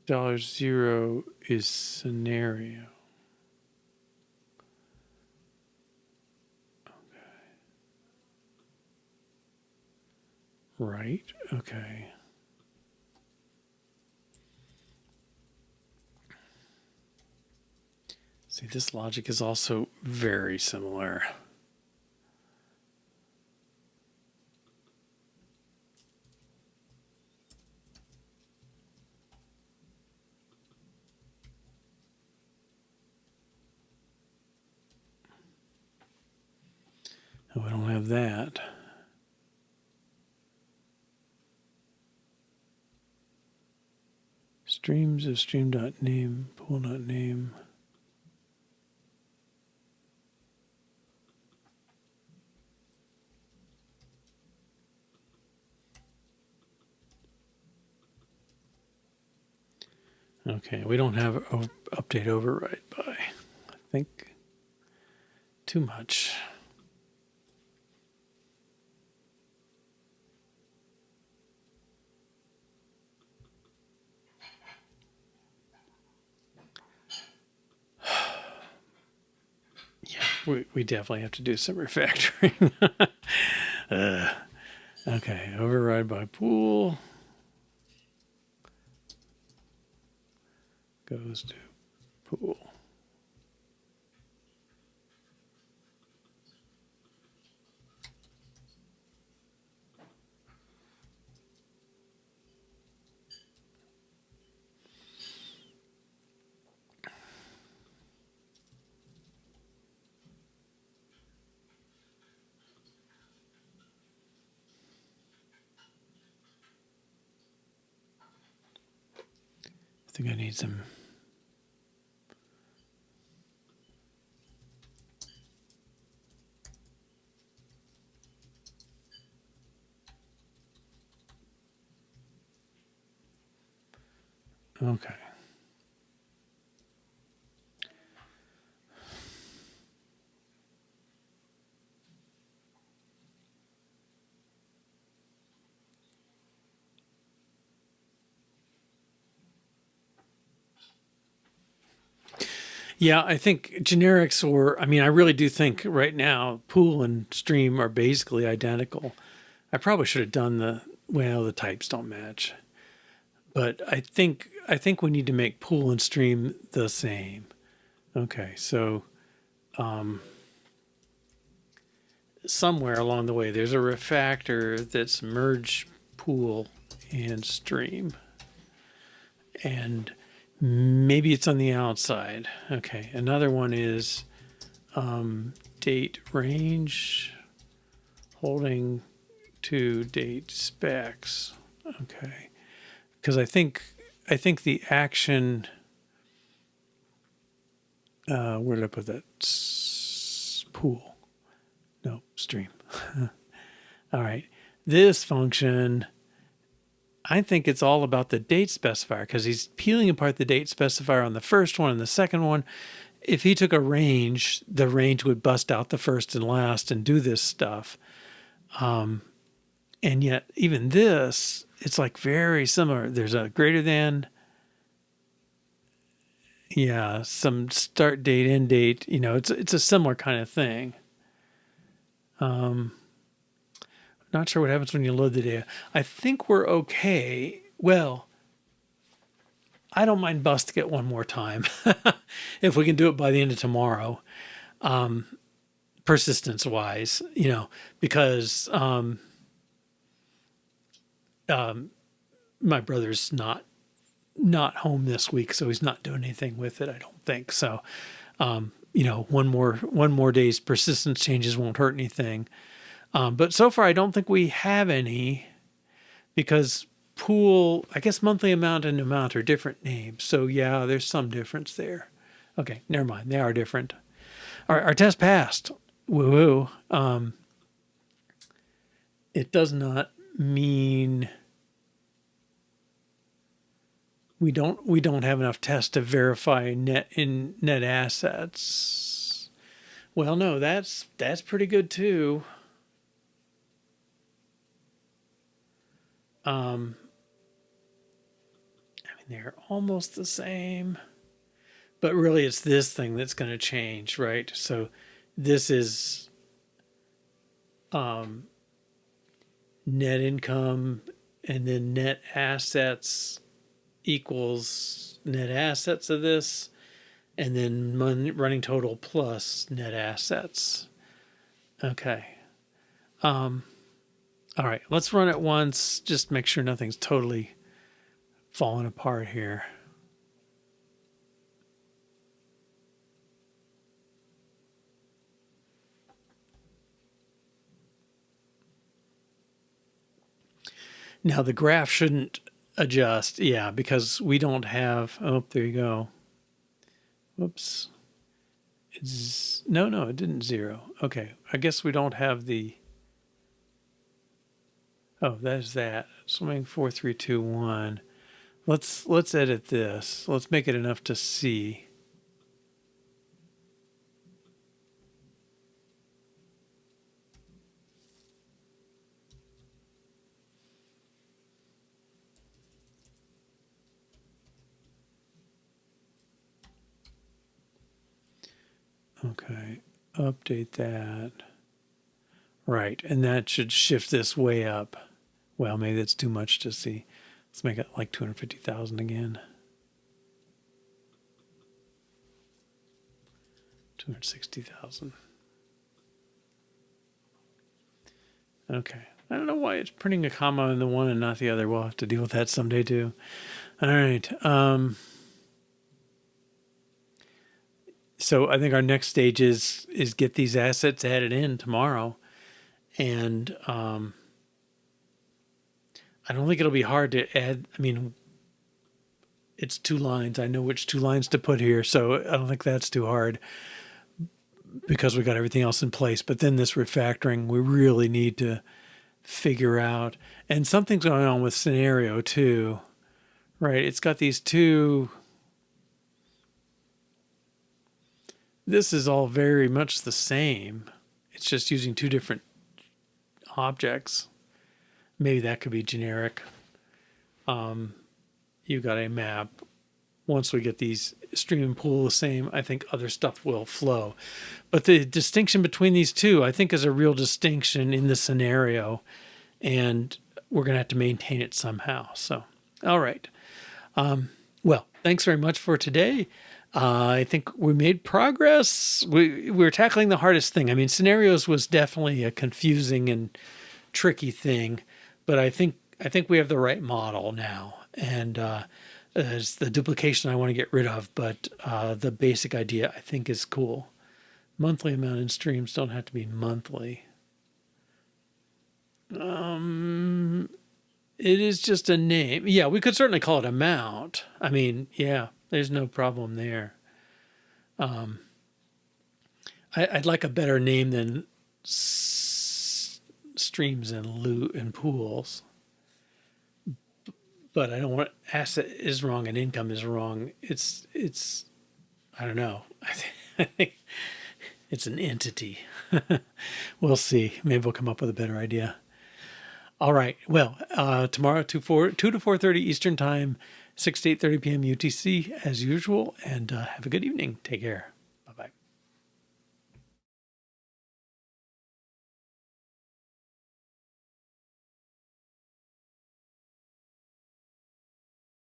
$0 is scenario. Right, okay. See, this logic is also very similar. Oh, I don't have that. Streams of stream.name, pool.name. Okay, we don't have update override by. I think too much. Yeah, we definitely have to do some refactoring. Okay, override by pool goes to pool. I think I need some. Okay. Yeah, I think generics I really do think right now pool and stream are basically identical. I probably should have done the types don't match. But I think we need to make pool and stream the same. Okay, so somewhere along the way there's a refactor that's merge pool and stream. And maybe it's on the outside. Okay, another one is date range holding to date specs. Okay, because I think the action. Where did I put that? Pool. No, stream. All right. This function, I think it's all about the date specifier because he's peeling apart the date specifier on the first one and the second one. If he took a range, the range would bust out the first and last and do this stuff. And yet, even this, it's like very similar. There's a greater than, yeah, some start date, end date. It's a similar kind of thing. Not sure what happens when you load the data. I think we're okay. Well, I don't mind busting it one more time if we can do it by the end of tomorrow, persistence wise, because my brother's not home this week, so he's not doing anything with it. I don't think so. One more day's persistence changes won't hurt anything. But so far, I don't think we have any because pool, I guess monthly amount and amount are different names. So yeah, there's some difference there. Okay, never mind. They are different. All right, our test passed. Woo-woo. It does not mean we don't have enough tests to verify net assets. Well, no, that's pretty good too. They're almost the same, but really it's this thing that's going to change, right? So this is net income, and then net assets equals net assets of this, and then running total plus net assets. Okay. All right, let's run it once, just make sure nothing's totally falling apart here. Now the graph shouldn't adjust. Yeah, because we don't have, oh, there you go. Whoops. No, it didn't zero. Okay. I guess we don't have the, oh, there's that. Swimming 4, 3, 2, 1. Let's edit this. Let's make it enough to see. Okay, update that. Right, and that should shift this way up. Well, maybe that's too much to see. Let's make it like 250,000 again. 260,000. Okay. I don't know why it's printing a comma in the one and not the other. We'll have to deal with that someday too. All right. So I think our next stage is get these assets added in tomorrow, and I don't think it'll be hard to add. I mean, it's 2 lines. I know which 2 lines to put here, so I don't think that's too hard because we got everything else in place. But then this refactoring, we really need to figure out, and something's going on with scenario too, right? It's got these 2. This is all very much the same. It's just using 2 different objects. Maybe that could be generic. You got a map. Once we get these stream and pool the same, I think other stuff will flow. But the distinction between these 2, I think, is a real distinction in the scenario, and we're going to have to maintain it somehow. So, all right. Well, thanks very much for today. I think we made progress. We're tackling the hardest thing. I mean, scenarios was definitely a confusing and tricky thing, but I think we have the right model now. And there's the duplication I want to get rid of, but the basic idea I think is cool. Monthly amount in streams don't have to be monthly. It is just a name. Yeah, we could certainly call it amount. I mean, yeah, there's no problem there. I'd like a better name than streams and pools. But I don't want asset is wrong and income is wrong. It's I don't know. I think it's an entity. We'll see. Maybe we'll come up with a better idea. All right. Well, tomorrow 2 to 4:30 Eastern Time, 6 to 8:30 p.m. UTC as usual. And have a good evening. Take care.